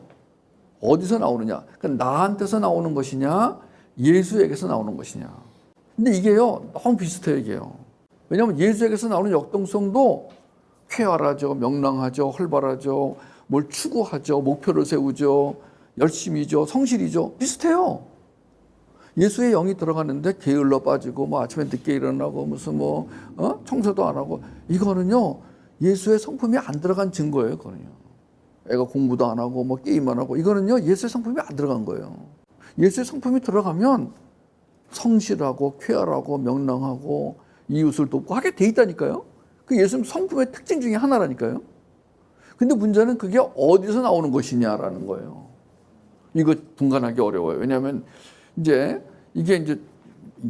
어디서 나오느냐. 그러니까 나한테서 나오는 것이냐 예수에게서 나오는 것이냐. 근데 이게요 너무 비슷해요 이게요. 왜냐하면 예수에게서 나오는 역동성도 쾌활하죠, 명랑하죠, 활발하죠, 뭘 추구하죠, 목표를 세우죠, 열심이죠, 성실이죠. 비슷해요. 예수의 영이 들어가는데 게을러 빠지고 뭐 아침에 늦게 일어나고 무슨 뭐 청소도 안 하고 이거는요 예수의 성품이 안 들어간 증거예요. 그거는요. 애가 공부도 안 하고 뭐 게임만 하고 이거는요 예수의 성품이 안 들어간 거예요. 예수의 성품이 들어가면 성실하고 쾌활하고 명랑하고 이웃을 돕고 하게 돼 있다니까요. 그 예수님 성품의 특징 중에 하나라니까요. 근데 문제는 그게 어디서 나오는 것이냐라는 거예요. 이거 분간하기 어려워요. 왜냐하면 이제 이게 이제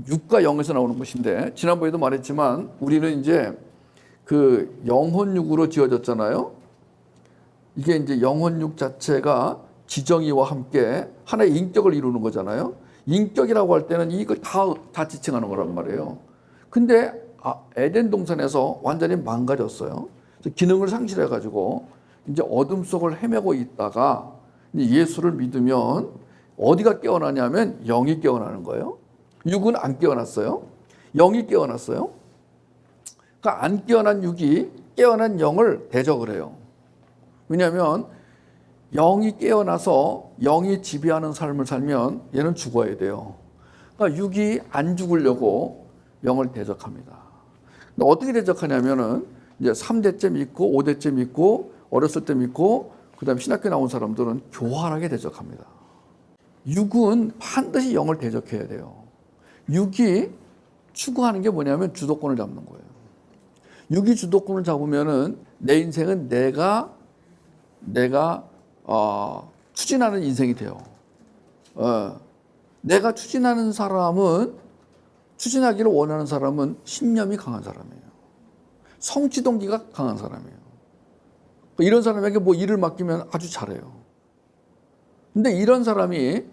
6과 0에서 나오는 것인데 지난번에도 말했지만 우리는 이제 그 영혼육으로 지어졌잖아요. 이게 이제 영혼육 자체가 지정이와 함께 하나의 인격을 이루는 거잖아요. 인격이라고 할 때는 이걸 다 지칭하는 거란 말이에요. 근데 에덴 동산에서 완전히 망가졌어요. 그래서 기능을 상실해가지고 이제 어둠 속을 헤매고 있다가 예수를 믿으면 어디가 깨어나냐면 영이 깨어나는 거예요. 육은 안 깨어났어요. 영이 깨어났어요. 그러니까 안 깨어난 육이 깨어난 영을 대적을 해요. 왜냐하면 영이 깨어나서 영이 지배하는 삶을 살면 얘는 죽어야 돼요. 그러니까 육이 안 죽으려고 영을 대적합니다. 근데 어떻게 대적하냐면은 이제 3대째 믿고 5대째 믿고 어렸을 때 믿고 그다음에 신학교 나온 사람들은 교활하게 대적합니다. 육은 반드시 영을 대적해야 돼요. 육이 추구하는 게 뭐냐면 주도권을 잡는 거예요. 육이 주도권을 잡으면은 내 인생은 내가 추진하는 인생이 돼요. 내가 추진하는 사람은 추진하기를 원하는 사람은 신념이 강한 사람이에요. 성취 동기가 강한 사람이에요. 이런 사람에게 뭐 일을 맡기면 아주 잘해요. 근데 이런 사람이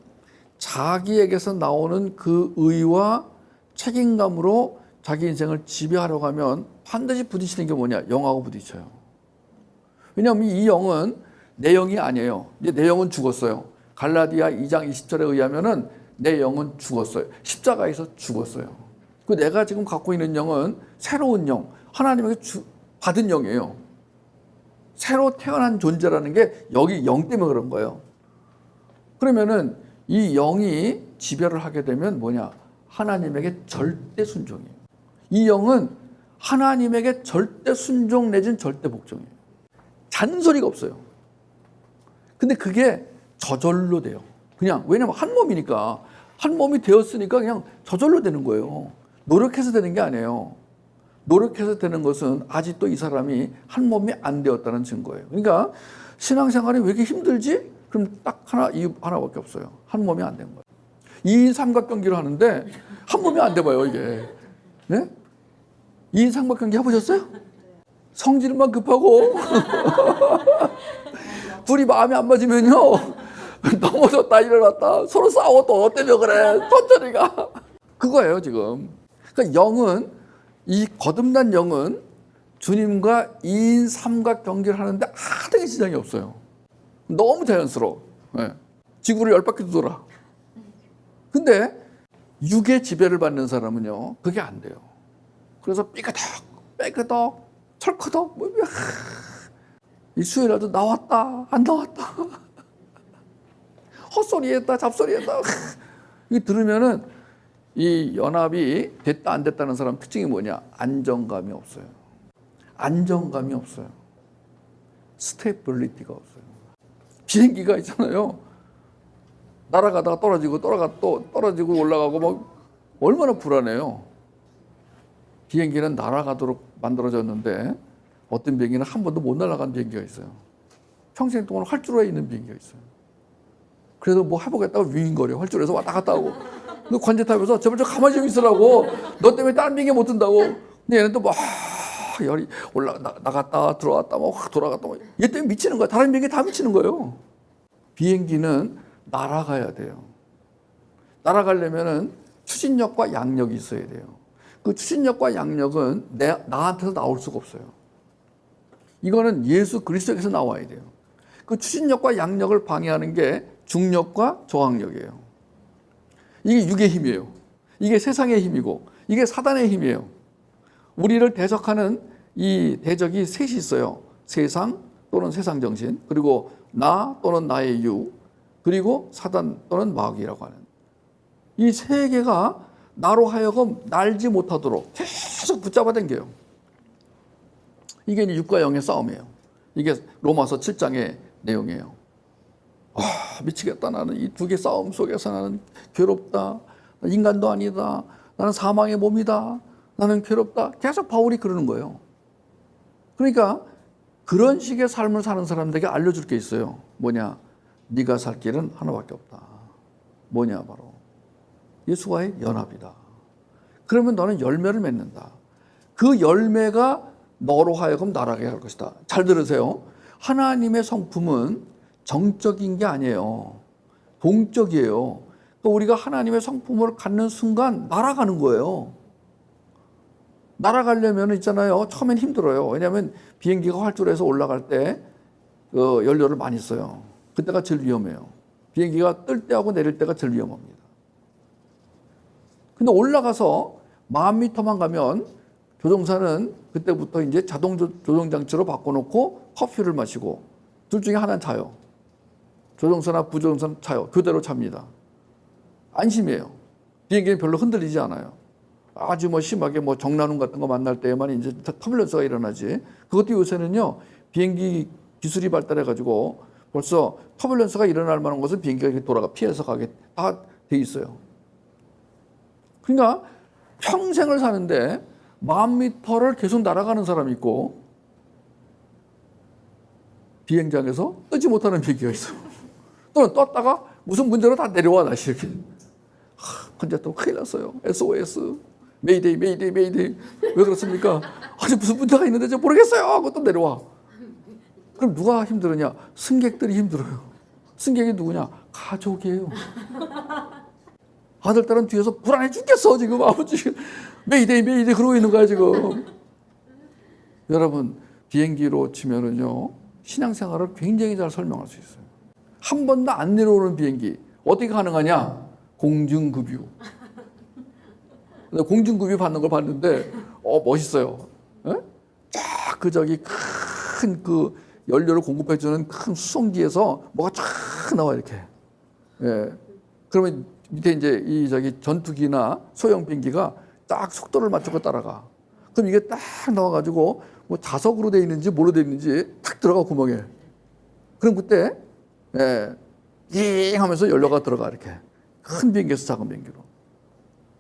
자기에게서 나오는 그 의와 책임감으로 자기 인생을 지배하려고 하면 반드시 부딪히는 게 뭐냐? 영하고 부딪혀요. 왜냐하면 이 영은 내 영이 아니에요. 이제 내 영은 죽었어요. 갈라디아 2장 20절에 의하면은 내 영은 죽었어요. 십자가에서 죽었어요. 그 내가 지금 갖고 있는 영은 새로운 영, 하나님에게 받은 영이에요. 새로 태어난 존재라는 게 여기 영 때문에 그런 거예요. 그러면은 이 영이 지배를 하게 되면 뭐냐? 하나님에게 절대 순종이에요. 이 영은 하나님에게 절대 순종 내진 절대 복종이에요. 잔소리가 없어요. 근데 그게 저절로 돼요. 그냥 왜냐면 한 몸이니까 한 몸이 되었으니까 그냥 저절로 되는 거예요. 노력해서 되는 게 아니에요. 노력해서 되는 것은 아직도 이 사람이 한 몸이 안 되었다는 증거예요. 그러니까 신앙생활이 왜 이렇게 힘들지? 그럼 딱 이유 하나밖에 없어요. 한 몸이 안 된 거예요. 2인 삼각경기를 하는데 한 몸이 안 돼봐요, 이게. 네? 2인 삼각경기 해보셨어요? 성질만 급하고 둘이 마음이 안 맞으면요 넘어졌다 일어났다 서로 싸워 또 너 때문에 그래 천천히 가 그거예요 지금. 그러니까 영은 이 거듭난 영은 주님과 2인 삼각 경기를 하는데 아무런 지장이 없어요. 너무 자연스러워. 네. 지구를 10바퀴도 돌아. 근데 육의 지배를 받는 사람은요 그게 안 돼요. 그래서 삐그덕 빼그덕 철커덕 뭐, 이 수요일에도 나왔다 안 나왔다 헛소리했다 잡소리했다 이 들으면은 이 연합이 됐다 안 됐다는 사람 특징이 뭐냐? 안정감이 없어요. 안정감이 없어요. 스테이빌리티가 없어요. 비행기가 있잖아요. 날아가다가 떨어지고 또 떨어지고 올라가고 막 얼마나 불안해요. 비행기는 날아가도록 만들어졌는데 어떤 비행기는 한 번도 못 날아간 비행기가 있어요. 평생 동안 활주로에 있는 비행기가 있어요. 그래도 뭐 해보겠다고 윙거려. 활주로에서 왔다 갔다 하고. 너 관제탑에서 제발 좀 가만히 좀 있으라고. 너 때문에 다른 비행기 못 뜬다고. 근데 얘는 또 막 열이 나갔다 들어왔다 막 돌아갔다 막. 얘 때문에 미치는 거야. 다른 비행기 다 미치는 거예요. 비행기는 날아가야 돼요. 날아가려면은 추진력과 양력이 있어야 돼요. 그 추진력과 양력은 나한테서 나올 수가 없어요. 이거는 예수 그리스도에게서 나와야 돼요. 그 추진력과 양력을 방해하는 게 중력과 저항력이에요. 이게 육의 힘이에요. 이게 세상의 힘이고 이게 사단의 힘이에요. 우리를 대적하는 이 대적이 셋이 있어요. 세상 또는 세상 정신, 그리고 나 또는 나의 육, 그리고 사단 또는 마귀라고 하는 이 세 개가 나로 하여금 날지 못하도록 계속 붙잡아 당겨요. 이게 육과 영의 싸움이에요. 이게 로마서 7장에 내용이에요. 미치겠다. 나는 이 두 개 싸움 속에서 나는 괴롭다. 인간도 아니다. 나는 사망의 몸이다. 나는 괴롭다. 계속 바울이 그러는 거예요. 그러니까 그런 식의 삶을 사는 사람들에게 알려줄 게 있어요. 뭐냐? 네가 살 길은 하나밖에 없다. 뭐냐? 바로 예수와의 연합이다. 그러면 너는 열매를 맺는다. 그 열매가 너로 하여금 날아가게 할 것이다. 잘 들으세요. 하나님의 성품은 정적인 게 아니에요. 동적이에요. 그러니까 우리가 하나님의 성품을 갖는 순간 날아가는 거예요. 날아가려면 있잖아요. 처음엔 힘들어요. 왜냐하면 비행기가 활주로에서 올라갈 때 연료를 많이 써요. 그때가 제일 위험해요. 비행기가 뜰 때하고 내릴 때가 제일 위험합니다. 근데 올라가서 10,000m만 가면 조종사는 그때부터 이제 자동 조종 장치로 바꿔놓고 커피를 마시고 둘 중에 하나는 자요. 조종사나 부조종사는 자요. 그대로 잡니다. 안심이에요. 비행기는 별로 흔들리지 않아요. 아주 심하게 정난운 같은 거 만날 때에만 이제 터뷸런스가 일어나지. 그것도 요새는요, 비행기 기술이 발달해가지고 벌써 터뷸런스가 일어날 만한 것은 비행기가 이렇게 돌아가 피해서 가게 다 돼 있어요. 그러니까 평생을 사는데 10,000m를 계속 날아가는 사람이 있고 비행장에서 뜨지 못하는 비행기가 있어요. 또는 떴다가 무슨 문제로 다 내려와 다시 이렇게. 근데 또 큰일 났어요. SOS. 메이데이, 메이데이, 메이데이. 왜 그렇습니까? 아니 무슨 문제가 있는데 저 모르겠어요 하고 또 내려와. 그럼 누가 힘들으냐? 승객들이 힘들어요. 승객이 누구냐? 가족이에요. 아들, 딸은 뒤에서 불안해 죽겠어 지금. 아버지 메이데이, 메이데이 그러고 있는 거야 지금. 여러분 비행기로 치면은요 신앙생활을 굉장히 잘 설명할 수 있어요. 한 번도 안 내려오는 비행기 어떻게 가능하냐? 공중급유. 공중급유 받는 걸 봤는데 멋있어요. 쫙 저기 큰 연료를 공급해주는 큰 수송기에서 뭐가 쫙 나와 이렇게. 예. 그러면 밑에 이제 저기 전투기나 소형 비행기가 딱 속도를 맞추고 따라가. 그럼 이게 딱 나와가지고 자석으로 돼 있는지 뭐로 돼 있는지 탁 들어가 구멍에. 그럼 그때 잉 하면서 연료가 들어가 이렇게. 큰 비행기에서 작은 비행기로.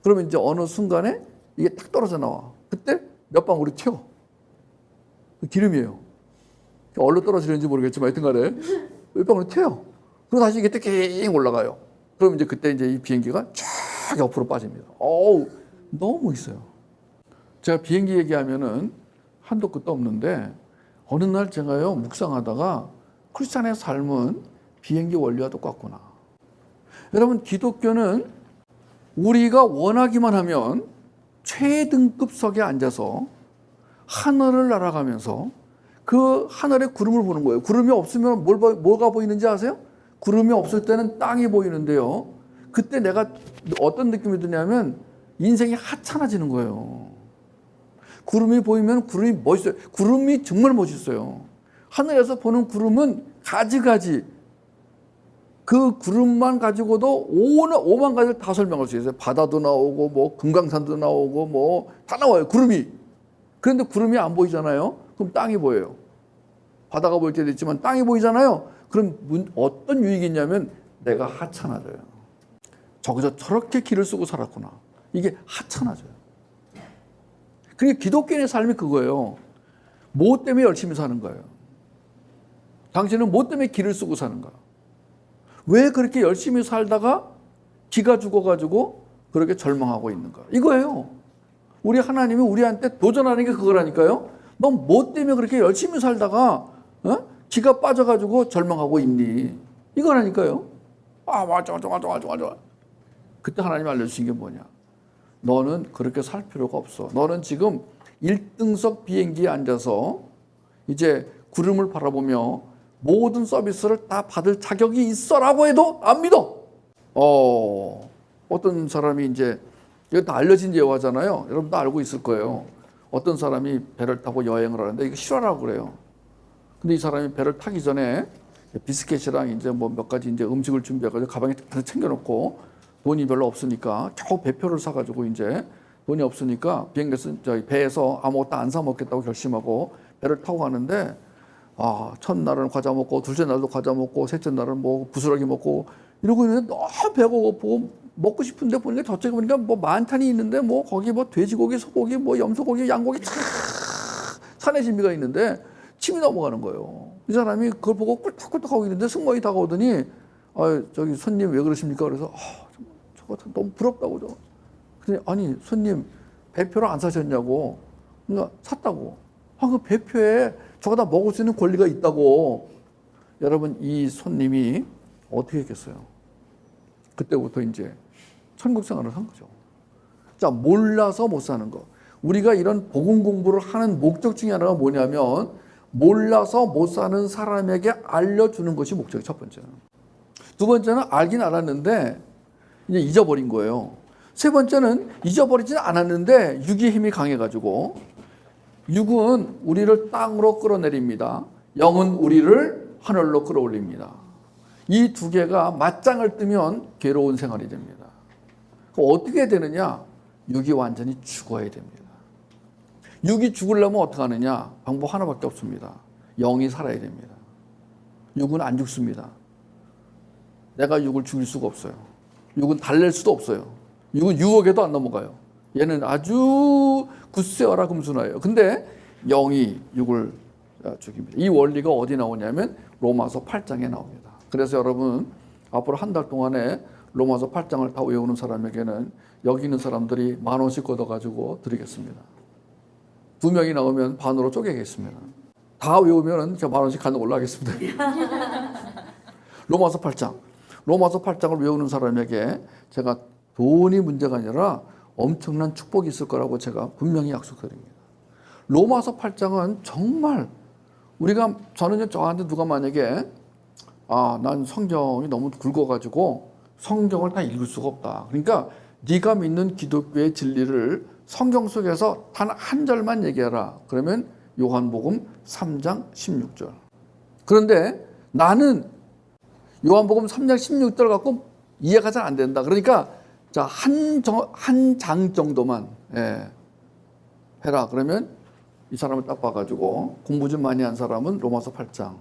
그러면 이제 어느 순간에 이게 탁 떨어져 나와. 그때 몇 방울이 튀어. 기름이에요. 어디로 떨어지는지 모르겠지만 하여튼 간에 몇 방울이 튀어요. 그리고 다시 이게 띵 올라가요. 그럼 이제 그때 이제 이 비행기가 쫙 옆으로 빠집니다. 어우, 너무 멋있어요. 제가 비행기 얘기하면은 한도 끝도 없는데 어느 날 제가요 묵상하다가 크리스찬의 삶은 비행기 원리와 똑같구나. 여러분 기독교는 우리가 원하기만 하면 최등급석에 앉아서 하늘을 날아가면서 그 하늘에 구름을 보는 거예요. 구름이 없으면 뭐가 보이는지 아세요? 구름이 없을 때는 땅이 보이는데요. 그때 내가 어떤 느낌이 드냐면 인생이 하찮아지는 거예요. 구름이 보이면 구름이 멋있어요. 구름이 정말 멋있어요. 하늘에서 보는 구름은 가지가지. 그 구름만 가지고도 오만 가지를 다 설명할 수 있어요. 바다도 나오고 금강산도 나오고 다 나와요. 구름이. 그런데 구름이 안 보이잖아요. 그럼 땅이 보여요. 바다가 보일 때도 있지만 땅이 보이잖아요. 그럼 어떤 유익이 있냐면 내가 하찮아져요. 저기서 저렇게 길을 쓰고 살았구나. 이게 하찮아져요. 그러니까 기독교인의 삶이 그거예요. 뭐 때문에 열심히 사는 거예요? 당신은 뭐 때문에 길을 쓰고 사는가? 왜 그렇게 열심히 살다가 기가 죽어가지고 그렇게 절망하고 있는가? 이거예요. 우리 하나님이 우리한테 도전하는 게 그거라니까요. 너 뭐 때문에 그렇게 열심히 살다가 기가 빠져가지고 절망하고 있니? 이거라니까요. 맞아. 그때 하나님이 알려주신 게 뭐냐? 너는 그렇게 살 필요가 없어. 너는 지금 1등석 비행기에 앉아서 이제 구름을 바라보며 모든 서비스를 다 받을 자격이 있어라고 해도 안 믿어. 어떤 사람이 이제 이거 다 알려진 예화잖아요. 여러분도 알고 있을 거예요. 어떤 사람이 배를 타고 여행을 하는데 이거 실화라고 그래요. 근데 이 사람이 배를 타기 전에 비스켓이랑 이제 몇 가지 이제 음식을 준비해가지고 가방에 챙겨놓고 돈이 별로 없으니까 겨우 배표를 사가지고 이제 돈이 없으니까 배에서 아무것도 안 사 먹겠다고 결심하고 배를 타고 가는데 첫날은 과자 먹고, 둘째 날도 과자 먹고, 셋째 날은 뭐 부스러기 먹고, 이러고 있는데 너무 배가 고프고, 먹고 싶은데 보니까 저쪽에 보니까 뭐 만찬이 있는데 뭐 거기 뭐 돼지고기, 소고기, 뭐 염소고기, 양고기 참 산의 진미가 있는데 침이 넘어가는 거예요. 이 사람이 그걸 보고 꿀떡꿀떡 하고 있는데 승무원이 다가오더니 저기 손님 왜 그러십니까? 그래서 저거 너무 부럽다고. 그랬더니 아니 손님 배표를 안 사셨냐고. 그러니까 샀다고. 그 배표에 저거 다 먹을 수 있는 권리가 있다고. 여러분 이 손님이 어떻게 했겠어요? 그때부터 이제 천국 생활을 한 거죠. 자, 몰라서 못 사는 거. 우리가 이런 복음 공부를 하는 목적 중에 하나가 뭐냐면 몰라서 못 사는 사람에게 알려주는 것이 목적이 첫 번째는. 두 번째는 알긴 알았는데 이제 잊어버린 거예요. 세 번째는 잊어버리지는 않았는데 육의 힘이 강해가지고 육은 우리를 땅으로 끌어내립니다. 영은 우리를 하늘로 끌어올립니다. 이 두 개가 맞짱을 뜨면 괴로운 생활이 됩니다. 그럼 어떻게 되느냐? 육이 완전히 죽어야 됩니다. 육이 죽으려면 어떻게 하느냐? 방법 하나밖에 없습니다. 영이 살아야 됩니다. 육은 안 죽습니다. 내가 육을 죽일 수가 없어요. 육은 달랠 수도 없어요. 육은 6억에도 안 넘어가요. 얘는 아주 굳세어라 금순화예요. 근데 영이 육을 죽입니다. 이 원리가 어디 나오냐면 로마서 8장에 나옵니다. 그래서 여러분 앞으로 한 달 동안에 로마서 8장을 다 외우는 사람에게는 여기 있는 사람들이 10,000원씩 걷어가지고 드리겠습니다. 2명이 나오면 반으로 쪼개겠습니다. 다 외우면 제가 10,000원씩 가는 걸로 하겠습니다. 로마서 8장. 로마서 8장을 외우는 사람에게 제가 돈이 문제가 아니라 엄청난 축복이 있을 거라고 제가 분명히 약속드립니다. 로마서 8장은 정말 저는 저한테 누가 만약에 난 성경이 너무 굵어가지고 성경을 다 읽을 수가 없다. 그러니까 네가 믿는 기독교의 진리를 성경 속에서 단 한 절만 얘기해라. 그러면 요한복음 3장 16절. 그런데 나는 요한복음 3장 16절 갖고 이해가 잘 안 된다. 그러니까 자, 한 장 정도만 해라. 그러면 이 사람을 딱 봐가지고 공부 좀 많이 한 사람은 로마서 8장,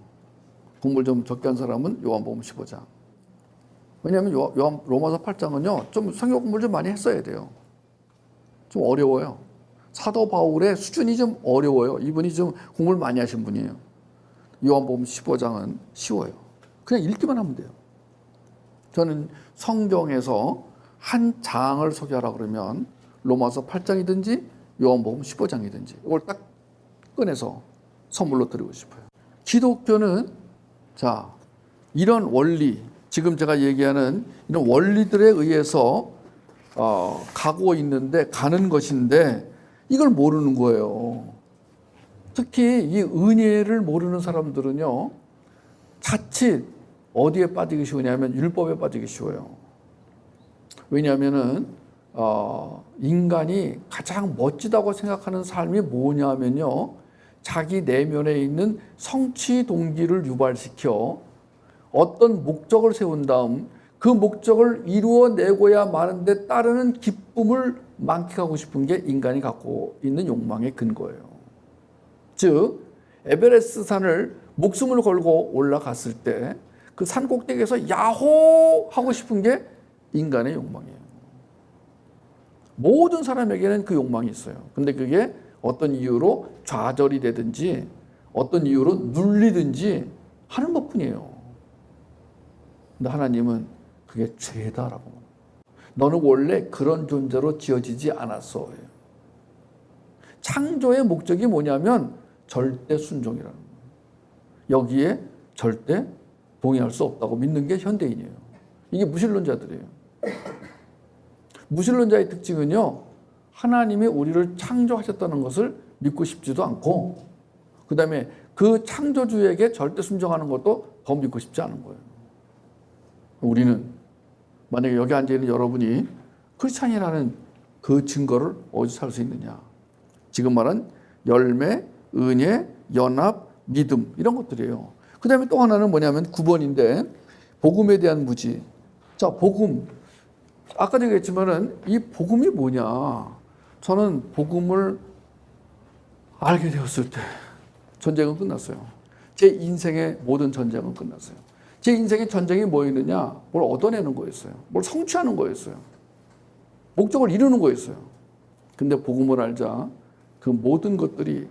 공부를 좀 적게 한 사람은 요한복음 15장. 왜냐하면 로마서 8장은요 좀 성경 공부를 좀 많이 했어야 돼요. 좀 어려워요. 사도 바울의 수준이 좀 어려워요. 이분이 좀 공부를 많이 하신 분이에요. 요한복음 15장은 쉬워요. 그냥 읽기만 하면 돼요. 저는 성경에서 한 장을 소개하라 그러면 로마서 8장이든지 요한복음 15장이든지 이걸 딱 꺼내서 선물로 드리고 싶어요. 기독교는 자, 이런 원리, 지금 제가 얘기하는 이런 원리들에 의해서 가는 것인데 이걸 모르는 거예요. 특히 이 은혜를 모르는 사람들은요, 자칫 어디에 빠지기 쉬우냐면 율법에 빠지기 쉬워요. 왜냐하면은 인간이 가장 멋지다고 생각하는 삶이 뭐냐면요, 자기 내면에 있는 성취 동기를 유발시켜 어떤 목적을 세운 다음 그 목적을 이루어내고야 마는데 따르는 기쁨을 만끽하고 싶은 게 인간이 갖고 있는 욕망의 근거예요. 즉 에베레스트 산을 목숨을 걸고 올라갔을 때 그 산 꼭대기에서 야호 하고 싶은 게 인간의 욕망이에요. 모든 사람에게는 그 욕망이 있어요. 근데 그게 어떤 이유로 좌절이 되든지 어떤 이유로 눌리든지 하는 것뿐이에요. 근데 하나님은 그게 죄다라고. 너는 원래 그런 존재로 지어지지 않았어. 창조의 목적이 뭐냐면 절대 순종이라는 거예요. 여기에 절대 동의할 수 없다고 믿는 게 현대인이에요. 이게 무신론자들이에요. 무신론자의 특징은요, 하나님이 우리를 창조하셨다는 것을 믿고 싶지도 않고, 그 다음에 그 창조주에게 절대 순종하는 것도 더 믿고 싶지 않은 거예요. 우리는 만약에 여기 앉아있는 여러분이 크리스찬이라는 그 증거를 어디서 살 수 있느냐? 지금 말한 열매, 은혜, 연합, 믿음 이런 것들이에요. 그 다음에 또 하나는 뭐냐면 9번인데 복음에 대한 무지. 자, 복음. 아까도 얘기했지만은 이 복음이 뭐냐? 저는 복음을 알게 되었을 때 전쟁은 끝났어요. 제 인생의 모든 전쟁은 끝났어요. 제 인생의 전쟁이 뭐였느냐? 뭘 얻어내는 거였어요. 뭘 성취하는 거였어요. 목적을 이루는 거였어요. 근데 복음을 알자 그 모든 것들이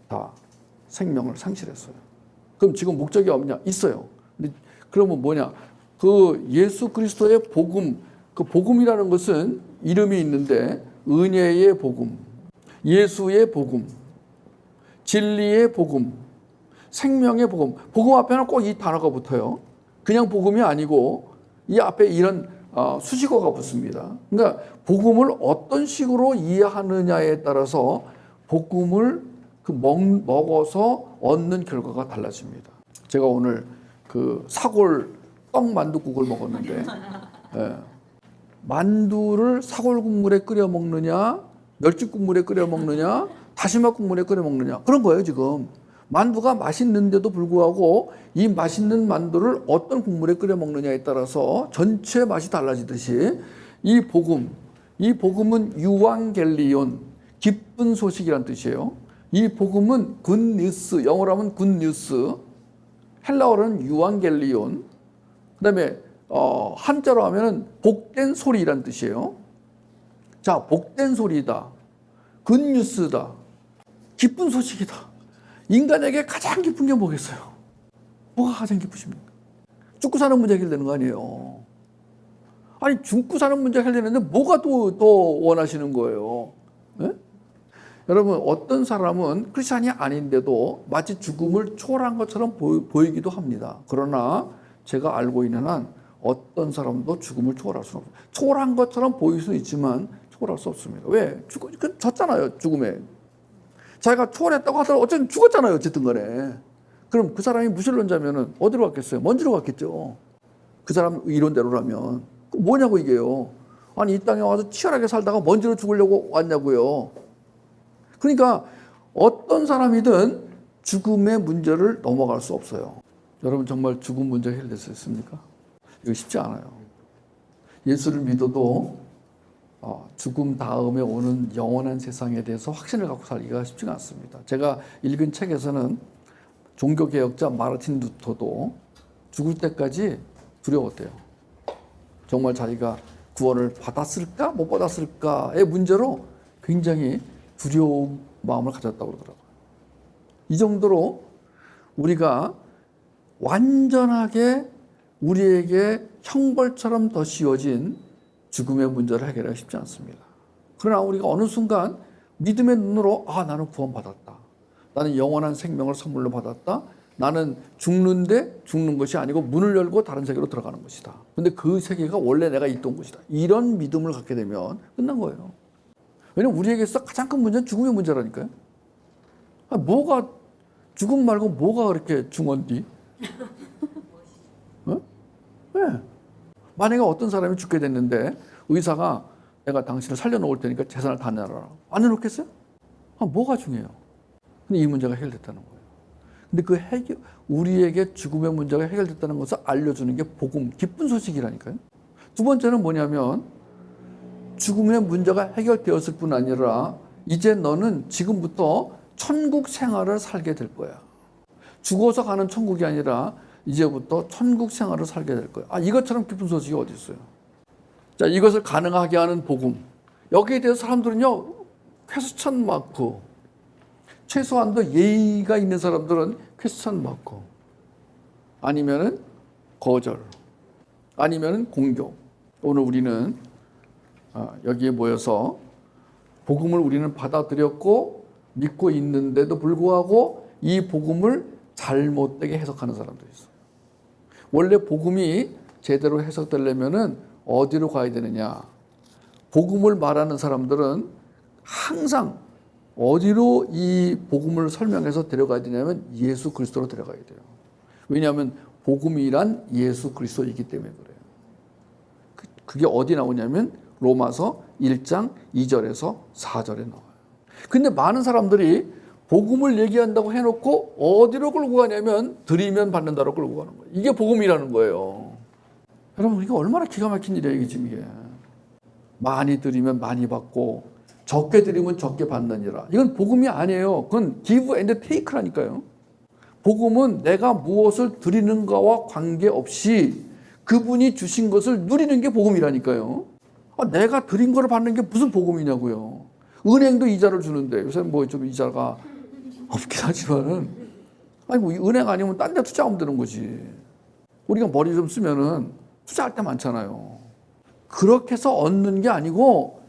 다 생명을 상실했어요. 그럼 지금 목적이 없냐? 있어요. 근데 그러면 뭐냐? 그 예수 그리스도의 복음, 그 복음이라는 것은 이름이 있는데 은혜의 복음, 예수의 복음, 진리의 복음, 생명의 복음. 복음 앞에는 꼭 이 단어가 붙어요. 그냥 복음이 아니고 이 앞에 이런 수식어가 붙습니다. 그러니까 복음을 어떤 식으로 이해하느냐에 따라서 복음을 먹어서 얻는 결과가 달라집니다. 제가 오늘 그 사골 떡 만둣국을 먹었는데 만두를 사골 국물에 끓여 먹느냐, 멸치 국물에 끓여 먹느냐, 다시마 국물에 끓여 먹느냐 그런 거예요 지금. 만두가 맛있는데도 불구하고 이 맛있는 만두를 어떤 국물에 끓여 먹느냐에 따라서 전체 맛이 달라지듯이 이 복음은 유앙겔리온, 기쁜 소식이란 뜻이에요. 이 복음은 굿뉴스, 영어로 하면 굿뉴스, 헬라어로는 유앙겔리온, 그 다음에 한자로 하면 복된 소리란 뜻이에요. 자, 복된 소리다, 굿뉴스다, 기쁜 소식이다. 인간에게 가장 기쁜 게 뭐겠어요? 뭐가 가장 기쁘십니까? 죽고 사는 문제 해결되는 거 아니에요. 아니 죽고 사는 문제 해결되는데 뭐가 더 원하시는 거예요? 네? 여러분 어떤 사람은 크리스찬이 아닌데도 마치 죽음을 초월한 것처럼 보이기도 합니다. 그러나 제가 알고 있는 한 어떤 사람도 죽음을 초월할 수는 없어요. 초월한 것처럼 보일 수는 있지만 초월할 수 없습니다. 왜? 졌잖아요. 죽음에. 자기가 초월했다고 하더라도 어쨌든 죽었잖아요. 어쨌든 간에. 그럼 그 사람이 무신론자면은 어디로 갔겠어요? 먼지로 갔겠죠. 그 사람 이론대로라면. 뭐냐고 이게요. 아니 이 땅에 와서 치열하게 살다가 먼지로 죽으려고 왔냐고요. 그러니까 어떤 사람이든 죽음의 문제를 넘어갈 수 없어요. 여러분 정말 죽음 문제 해결됐습니까? 이거 쉽지 않아요. 예수를 믿어도 죽음 다음에 오는 영원한 세상에 대해서 확신을 갖고 살기가 쉽지가 않습니다. 제가 읽은 책에서는 종교개혁자 마르틴 루터도 죽을 때까지 두려웠대요. 정말 자기가 구원을 받았을까 못 받았을까의 문제로 굉장히 두려운 마음을 가졌다고 그러더라고요. 이 정도로 우리가 완전하게 우리에게 형벌처럼 더 씌워진 죽음의 문제를 해결하기 쉽지 않습니다. 그러나 우리가 어느 순간 믿음의 눈으로 나는 구원받았다. 나는 영원한 생명을 선물로 받았다. 나는 죽는데 죽는 것이 아니고 문을 열고 다른 세계로 들어가는 것이다. 근데 그 세계가 원래 내가 있던 곳이다. 이런 믿음을 갖게 되면 끝난 거예요. 왜냐면 우리에게서 가장 큰 문제는 죽음의 문제라니까요. 뭐가 죽음 말고 뭐가 그렇게 중요한디? 왜? 만약에 어떤 사람이 죽게 됐는데 의사가 내가 당신을 살려놓을 테니까 재산을 다 내놔라. 안 내놓겠어요? 뭐가 중요해요? 근데 이 문제가 해결됐다는 거예요. 근데 우리에게 죽음의 문제가 해결됐다는 것을 알려주는 게 복음, 기쁜 소식이라니까요. 두 번째는 뭐냐면 죽음의 문제가 해결되었을 뿐 아니라 이제 너는 지금부터 천국 생활을 살게 될 거야. 죽어서 가는 천국이 아니라 이제부터 천국 생활을 살게 될 거야. 이것처럼 기쁜 소식이 어디 있어요? 자, 이것을 가능하게 하는 복음. 여기에 대해서 사람들은요, 퀘스천 마크. 최소한도 예의가 있는 사람들은 퀘스천 마크. 아니면은 거절. 아니면은 공격. 오늘 우리는 여기에 모여서 복음을 우리는 받아들였고 믿고 있는데도 불구하고 이 복음을 잘못되게 해석하는 사람들이 있어요. 원래 복음이 제대로 해석되려면은 어디로 가야 되느냐? 복음을 말하는 사람들은 항상 어디로 이 복음을 설명해서 데려가야 되냐면 예수 그리스도로 데려가야 돼요. 왜냐하면 복음이란 예수 그리스도이기 때문에 그래요. 그게 어디 나오냐면 로마서 1장 2절에서 4절에 나와요. 근데 많은 사람들이 복음을 얘기한다고 해놓고 어디로 끌고 가냐면 드리면 받는다로 끌고 가는 거예요. 이게 복음이라는 거예요. 여러분 이게 얼마나 기가 막힌 일이에요. 이게 지금 이게. 많이 드리면 많이 받고 적게 드리면 적게 받느니라. 이건 복음이 아니에요. 그건 give and take라니까요. 복음은 내가 무엇을 드리는가와 관계없이 그분이 주신 것을 누리는 게 복음이라니까요. 내가 드린 거를 받는 게 무슨 복음이냐고요. 은행도 이자를 주는데 요새 뭐 좀 이자가 없긴 하지만은 아니 뭐 은행 아니면 딴 데 투자하면 되는 거지. 우리가 머리 좀 쓰면은 투자할 때 많잖아요. 그렇게 해서 얻는 게 아니고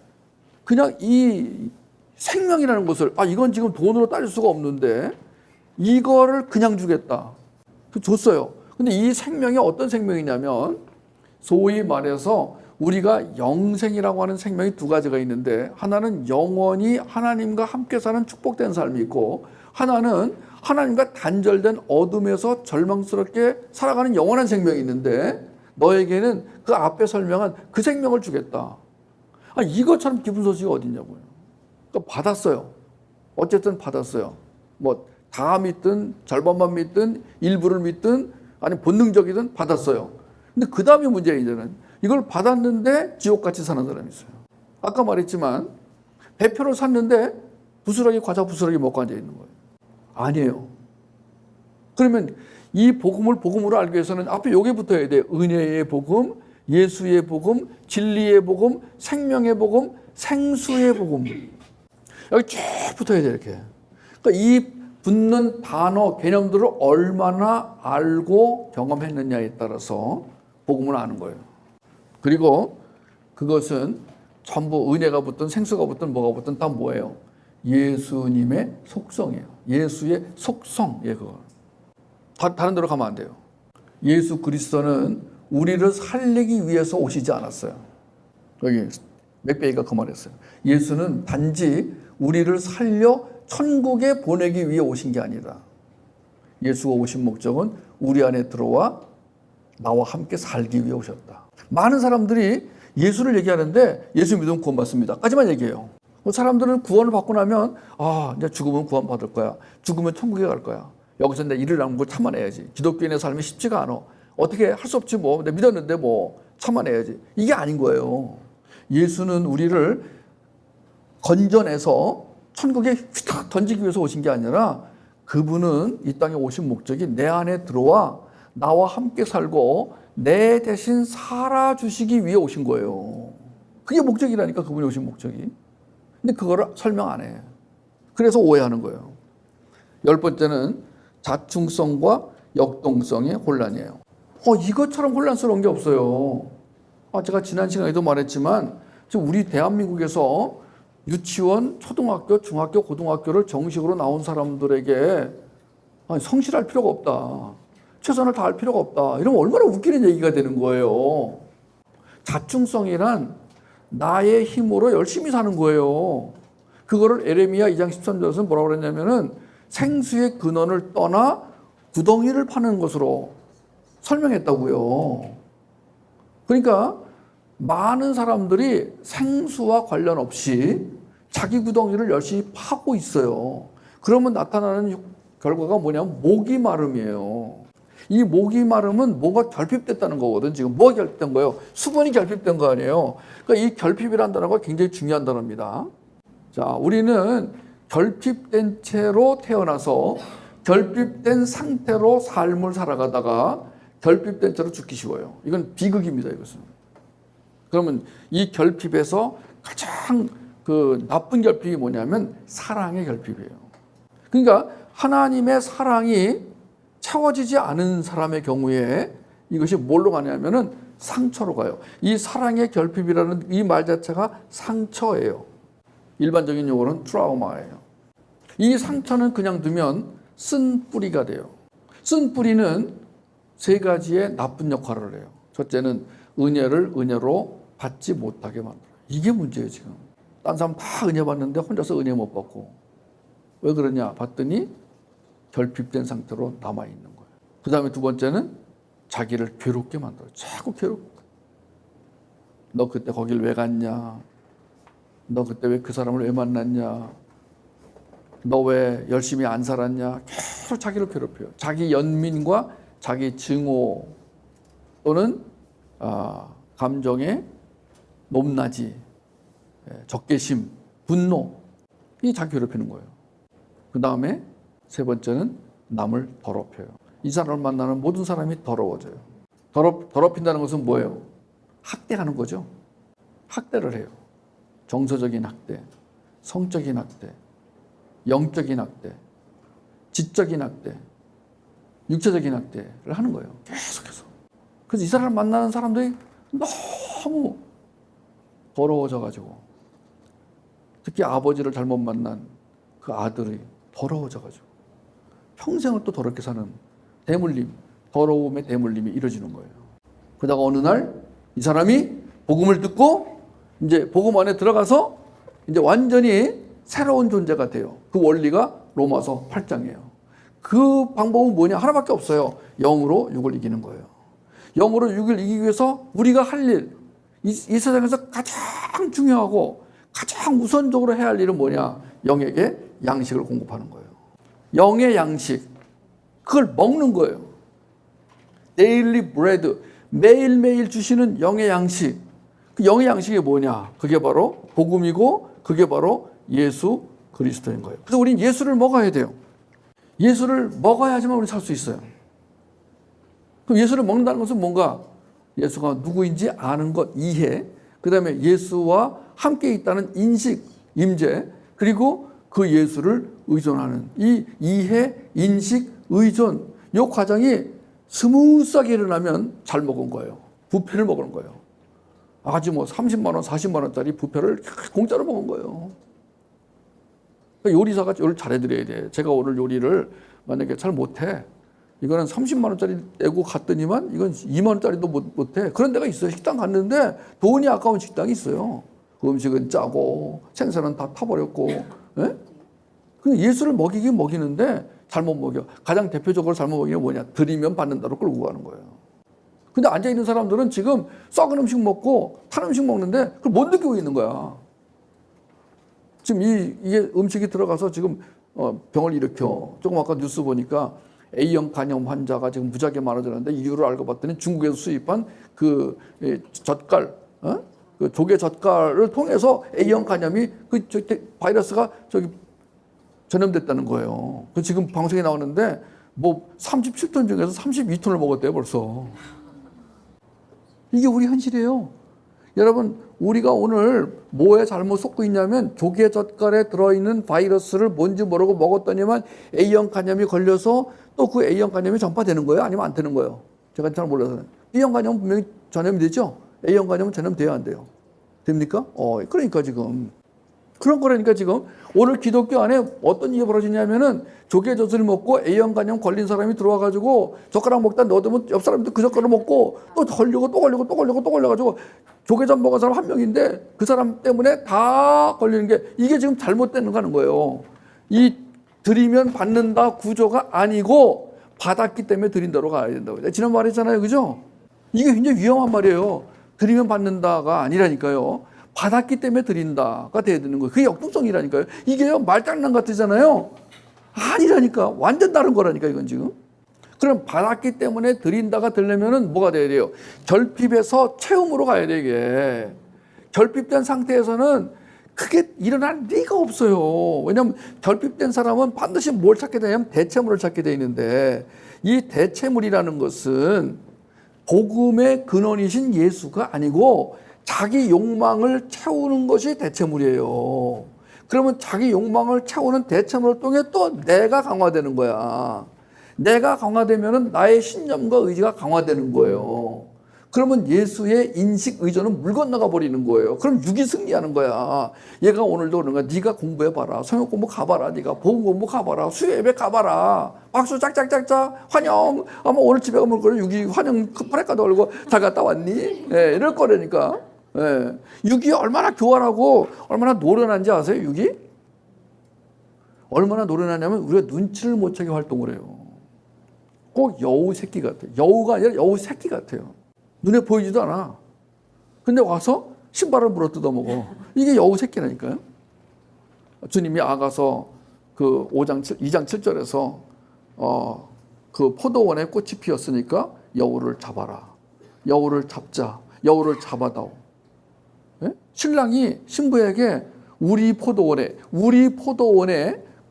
그냥 이 생명이라는 것을 이건 지금 돈으로 따질 수가 없는데 이거를 그냥 주겠다. 줬어요. 근데 이 생명이 어떤 생명이냐면 소위 말해서 우리가 영생이라고 하는 생명이 두 가지가 있는데 하나는 영원히 하나님과 함께 사는 축복된 삶이 있고 하나는 하나님과 단절된 어둠에서 절망스럽게 살아가는 영원한 생명이 있는데 너에게는 그 앞에 설명한 그 생명을 주겠다. 이것처럼 기쁜 소식이 어딨냐고요. 그러니까 받았어요. 어쨌든 받았어요. 뭐 다 믿든 절반만 믿든 일부를 믿든 아니 본능적이든 받았어요. 근데 그 다음에 문제는 이제는 이걸 받았는데 지옥같이 사는 사람이 있어요. 아까 말했지만 배표를 샀는데 부스러기 과자 부스러기 먹고 앉아 있는 거예요. 아니에요. 그러면 이 복음을 복음으로 알기 위해서는 앞에 요게 붙어야 돼. 은혜의 복음, 예수의 복음, 진리의 복음, 생명의 복음, 생수의 복음. 여기 쭉 붙어야 돼 이렇게. 그러니까 이 붙는 단어, 개념들을 얼마나 알고 경험했느냐에 따라서 복음을 아는 거예요. 그리고 그것은 전부 은혜가 붙든 생수가 붙든 뭐가 붙든 다 뭐예요? 예수님의 속성이에요. 예수의 속성이에요. 그거. 다른 데로 가면 안 돼요. 예수 그리스도는 우리를 살리기 위해서 오시지 않았어요. 여기 맥베이가 그 말했어요. 예수는 단지 우리를 살려 천국에 보내기 위해 오신 게 아니라 예수가 오신 목적은 우리 안에 들어와 나와 함께 살기 위해 오셨다. 많은 사람들이 예수를 얘기하는데 예수 믿으면 구원받습니다. 까지만 얘기해요. 사람들은 구원을 받고 나면 이제 죽으면 구원받을 거야. 죽으면 천국에 갈 거야. 여기서 내 일을 하는 걸 참아내야지. 기독교인의 삶이 쉽지가 않아. 어떻게 할 수 없지 뭐. 내가 믿었는데 뭐 참아내야지. 이게 아닌 거예요. 예수는 우리를 건져내서 천국에 휘탁 던지기 위해서 오신 게 아니라 그분은 이 땅에 오신 목적이 내 안에 들어와 나와 함께 살고 내 대신 살아주시기 위해 오신 거예요. 그게 목적이라니까 그분이 오신 목적이. 근데 그거를 설명 안 해. 그래서 오해하는 거예요. 10번째는 자충성과 역동성의 혼란이에요. 이것처럼 혼란스러운 게 없어요. 제가 지난 시간에도 말했지만 지금 우리 대한민국에서 유치원, 초등학교, 중학교, 고등학교를 정식으로 나온 사람들에게 성실할 필요가 없다. 최선을 다할 필요가 없다. 이러면 얼마나 웃기는 얘기가 되는 거예요. 자충성이란 나의 힘으로 열심히 사는 거예요. 그거를 에레미야 2장 13절에서 뭐라고 그랬냐면은 생수의 근원을 떠나 구덩이를 파는 것으로 설명했다고요. 그러니까 많은 사람들이 생수와 관련 없이 자기 구덩이를 열심히 파고 있어요. 그러면 나타나는 결과가 뭐냐면 목이 마름이에요. 이 목이 마름은 뭐가 결핍됐다는 거거든. 지금 뭐가 결핍된 거예요? 수분이 결핍된 거 아니에요. 그러니까 이 결핍이라는 단어가 굉장히 중요한 단어입니다. 자, 우리는 결핍된 채로 태어나서 결핍된 상태로 삶을 살아가다가 결핍된 채로 죽기 쉬워요. 이건 비극입니다. 이것은. 그러면 이 결핍에서 가장 그 나쁜 결핍이 뭐냐면 사랑의 결핍이에요. 그러니까 하나님의 사랑이 채워지지 않은 사람의 경우에 이것이 뭘로 가냐면은 상처로 가요. 이 사랑의 결핍이라는 이 말 자체가 상처예요. 일반적인 용어는 트라우마예요. 이 상처는 그냥 두면 쓴 뿌리가 돼요. 쓴 뿌리는 세 가지의 나쁜 역할을 해요. 첫째는 은혜를 은혜로 받지 못하게 만들어요. 이게 문제예요, 지금. 딴 사람 다 은혜 받는데 혼자서 은혜 못 받고. 왜 그러냐? 봤더니 결핍된 상태로 남아있는 거예요. 그 다음에 두 번째는 자기를 괴롭게 만들어요. 자꾸 괴롭게. 너 그때 거길 왜 갔냐? 너 그때 왜 그 사람을 왜 만났냐? 너 왜 열심히 안 살았냐? 계속 자기를 괴롭혀요. 자기 연민과 자기 증오 또는 감정의 높낮이, 적개심, 분노, 이 자기 괴롭히는 거예요. 그 다음에 세 번째는 남을 더럽혀요. 이 사람을 만나는 모든 사람이 더러워져요. 더럽힌다는 것은 뭐예요? 학대하는 거죠. 학대를 해요. 정서적인 학대, 성적인 학대, 영적인 학대, 지적인 학대, 육체적인 학대를 하는 거예요. 계속해서. 그래서 이 사람을 만나는 사람들이 너무 더러워져가지고, 특히 아버지를 잘못 만난 그 아들이 더러워져가지고 평생을 또 더럽게 사는 대물림, 더러움의 대물림이 이루어지는 거예요. 그러다가 어느 날 이 사람이 복음을 듣고 이제 복음 안에 들어가서 이제 완전히 새로운 존재가 돼요. 그 원리가 로마서 8장이에요. 그 방법은 뭐냐? 하나밖에 없어요. 영으로 육을 이기는 거예요. 영으로 육을 이기기 위해서 우리가 할 일, 이 세상에서 가장 중요하고 가장 우선적으로 해야 할 일은 뭐냐? 영에게 양식을 공급하는 거예요. 영의 양식, 그걸 먹는 거예요. 데일리 브레드, 매일매일 주시는 영의 양식. 그 영의 양식이 뭐냐? 그게 바로 복음이고 그게 바로 예수 그리스도인 거예요. 그래서 우리는 예수를 먹어야 돼요. 예수를 먹어야지만 우리 살 수 있어요. 그럼 예수를 먹는다는 것은 뭔가 예수가 누구인지 아는 것, 이해, 그 다음에 예수와 함께 있다는 인식, 임재, 그리고 그 예수를 의존하는 이 이해, 인식, 의존, 이 과정이 스무스하게 일어나면 잘 먹은 거예요. 뷔페를 먹은 거예요. 아주 뭐 30만 원, 40만 원짜리 뷔페를 공짜로 먹은 거예요. 그러니까 요리사가 요리를 잘해드려야 돼. 제가 오늘 요리를 만약에 잘 못해. 이거는 30만 원짜리 내고 갔더니만 이건 2만 원짜리도 못해. 그런 데가 있어요. 식당 갔는데 돈이 아까운 식당이 있어요. 그 음식은 짜고 생선은 다 타버렸고. 예? 그 예수를 먹이긴 먹이는데 잘못 먹여. 가장 대표적으로 잘못 먹이는 게 뭐냐? 드리면 받는다로 끌고 가는 거예요. 근데 앉아있는 사람들은 지금 썩은 음식 먹고 탄 음식 먹는데 그걸 못 느끼고 있는 거야. 지금 이게 음식이 들어가서 지금 병을 일으켜. 조금 아까 뉴스 보니까 A형 간염 환자가 지금 무지하게 많아졌는데 이유를 알고 봤더니 중국에서 수입한 그 젓갈, 그 조개 젓갈을 통해서 A형 간염이 그 바이러스가 전염됐다는 거예요. 그 지금 방송에 나오는데 뭐 37톤 중에서 32톤을 먹었대요 벌써. 이게 우리 현실이에요. 여러분, 우리가 오늘 뭐에 잘못 속고 있냐면 조개 젓갈에 들어있는 바이러스를 뭔지 모르고 먹었더니만 A형 간염이 걸려서 또 그 A형 간염이 전파되는 거예요? 아니면 안 되는 거예요? 제가 잘 몰라서. B형 간염은 분명히 전염이 되죠? A형 간염은 전염돼야 안 돼요. 됩니까? 그러니까 지금. 그런 거라니까 지금. 오늘 기독교 안에 어떤 일이 벌어지냐면은 조개젓을 먹고 A형 간염 걸린 사람이 들어와가지고 젓가락 먹다 넣어두면 옆 사람도 그 젓가락 먹고 또 걸리고 또 걸리고 또 걸리고 또 걸려가지고 조개젓 먹은 사람 한 명인데 그 사람 때문에 다 걸리는 게 이게 지금 잘못되는 거예요. 이 드리면 받는다 구조가 아니고 받았기 때문에 드린다로 가야 된다고. 내가 지난 말했잖아요. 그죠? 이게 굉장히 위험한 말이에요. 드리면 받는다가 아니라니까요. 받았기 때문에 드린다가 돼야 되는 거예요. 그게 역동성이라니까요. 이게요, 말장난 같으잖아요. 아니라니까. 완전 다른 거라니까, 이건 지금. 그럼 받았기 때문에 드린다가 되려면은 뭐가 돼야 돼요? 결핍에서 체험으로 가야 돼, 이게. 결핍된 상태에서는 크게 일어날 리가 없어요. 왜냐하면 결핍된 사람은 반드시 뭘 찾게 되냐면 대체물을 찾게 돼 있는데 이 대체물이라는 것은 복음의 근원이신 예수가 아니고 자기 욕망을 채우는 것이 대체물이에요. 그러면 자기 욕망을 채우는 대체물을 통해 또 내가 강화되는 거야. 내가 강화되면 나의 신념과 의지가 강화되는 거예요. 그러면 예수의 인식 의존은 물 건너가 버리는 거예요. 그럼 육이 승리하는 거야. 얘가 오늘도 그런 거야. 네가 공부해봐라. 성역 공부 가봐라. 네가 복음 공부 가봐라. 수요 예배 가봐라. 박수 짝짝짝짝 환영. 아마 오늘 집에 가면 그래 육이 환영 프레카도 걸고 잘 갔다 왔니? 예, 이럴 거라니까. 예. 육이 얼마나 교활하고 얼마나 노련한지 아세요? 육이? 얼마나 노련하냐면 우리가 눈치를 못 채게 활동을 해요. 꼭 여우 새끼 같아요. 여우가 아니라 여우 새끼 같아요. 눈에 보이지도 않아. 근데 와서 신발을 물어 뜯어먹어. 이게 여우 새끼라니까요. 주님이 아가서 그 2장 7절에서 그 포도원에 꽃이 피었으니까 여우를 잡아라. 여우를 잡자. 여우를 잡아다오. 예? 신랑이 신부에게 우리 포도원에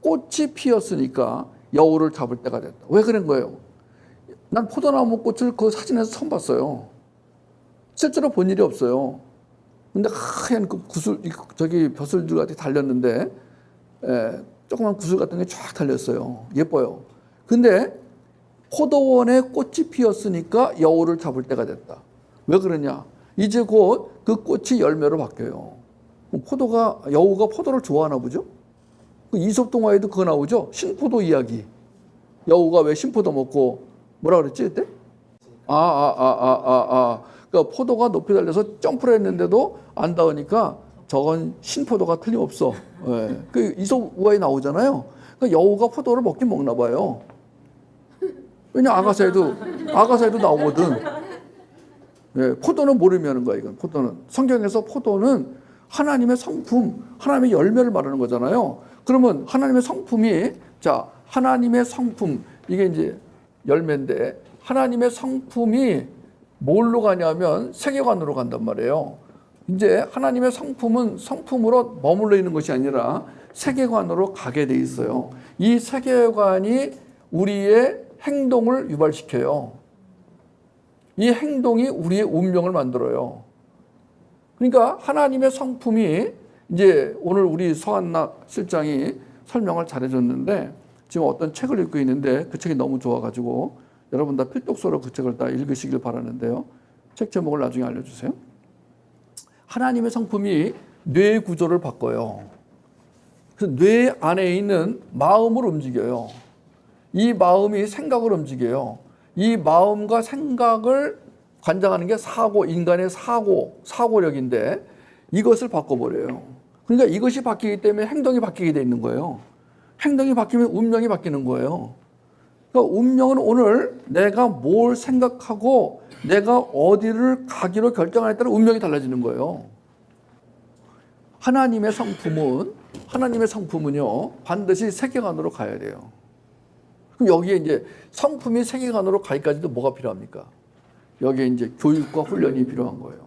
꽃이 피었으니까 여우를 잡을 때가 됐다. 왜 그런 거예요? 난 포도나무 꽃을 그 사진에서 처음 봤어요. 실제로 본 일이 없어요. 근데 하얀 그 구슬, 저기 벼슬들 같이 달렸는데, 조그만 구슬 같은 게 쫙 달렸어요. 예뻐요. 근데 포도원에 꽃이 피었으니까 여우를 잡을 때가 됐다. 왜 그러냐? 이제 곧 그 꽃이 열매로 바뀌어요. 여우가 포도를 좋아하나 보죠? 그 이솝 동화에도 그거 나오죠? 신포도 이야기. 여우가 왜 신포도 먹고 뭐라 그랬지 그때? 그러니까 포도가 높이 달려서 점프를 했는데도 안 닿으니까 저건 신포도가 틀림없어. 예. 그 이솝 우화에 나오잖아요. 그러니까 여우가 포도를 먹긴 먹나 봐요. 왜냐 아가사에도 나오거든. 예, 포도는 모르면 거야 이건. 포도는 성경에서 포도는 하나님의 성품, 하나님의 열매를 말하는 거잖아요. 그러면 하나님의 성품이 하나님의 성품 이게 이제 열매인데 하나님의 성품이 뭘로 가냐면 세계관으로 간단 말이에요. 이제 하나님의 성품은 성품으로 머물러 있는 것이 아니라 세계관으로 가게 돼 있어요. 이 세계관이 우리의 행동을 유발시켜요. 이 행동이 우리의 운명을 만들어요. 그러니까 하나님의 성품이 이제 오늘 우리 서한나 실장이 설명을 잘해줬는데 지금 어떤 책을 읽고 있는데 그 책이 너무 좋아가지고 여러분 다 필독서로 그 책을 다 읽으시길 바라는데요. 책 제목을 나중에 알려주세요. 하나님의 성품이 뇌 구조를 바꿔요. 그래서 뇌 안에 있는 마음을 움직여요. 이 마음이 생각을 움직여요. 이 마음과 생각을 관장하는 게 인간의 사고력인데 이것을 바꿔버려요. 그러니까 이것이 바뀌기 때문에 행동이 바뀌게 돼 있는 거예요. 행동이 바뀌면 운명이 바뀌는 거예요. 그러니까 운명은 오늘 내가 뭘 생각하고 내가 어디를 가기로 결정하냐에 따라 운명이 달라지는 거예요. 하나님의 성품은요, 반드시 세계관으로 가야 돼요. 그럼 여기에 이제 성품이 세계관으로 가기까지도 뭐가 필요합니까? 여기에 이제 교육과 훈련이 필요한 거예요.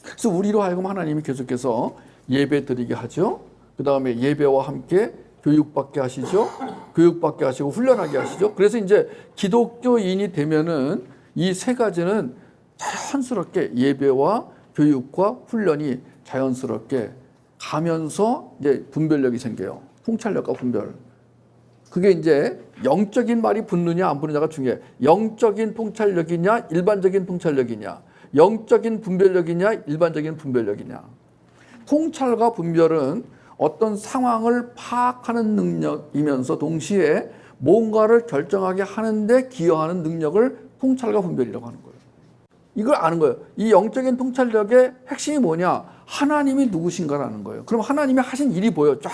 그래서 우리로 하여금 하나님이 계속해서 예배 드리게 하죠. 그 다음에 예배와 함께 교육받게 하시죠. 교육받게 하시고 훈련하게 하시죠. 그래서 이제 기독교인이 되면은 이 세 가지는 자연스럽게 예배와 교육과 훈련이 자연스럽게 가면서 이제 분별력이 생겨요. 통찰력과 분별. 그게 이제 영적인 말이 붙느냐 안 붙느냐가 중요해. 영적인 통찰력이냐 일반적인 통찰력이냐, 영적인 분별력이냐 일반적인 분별력이냐. 통찰과 분별은 어떤 상황을 파악하는 능력이면서 동시에 뭔가를 결정하게 하는데 기여하는 능력을 통찰과 분별이라고 하는 거예요. 이걸 아는 거예요. 이 영적인 통찰력의 핵심이 뭐냐? 하나님이 누구신가라는 거예요. 그럼 하나님이 하신 일이 보여. 쫙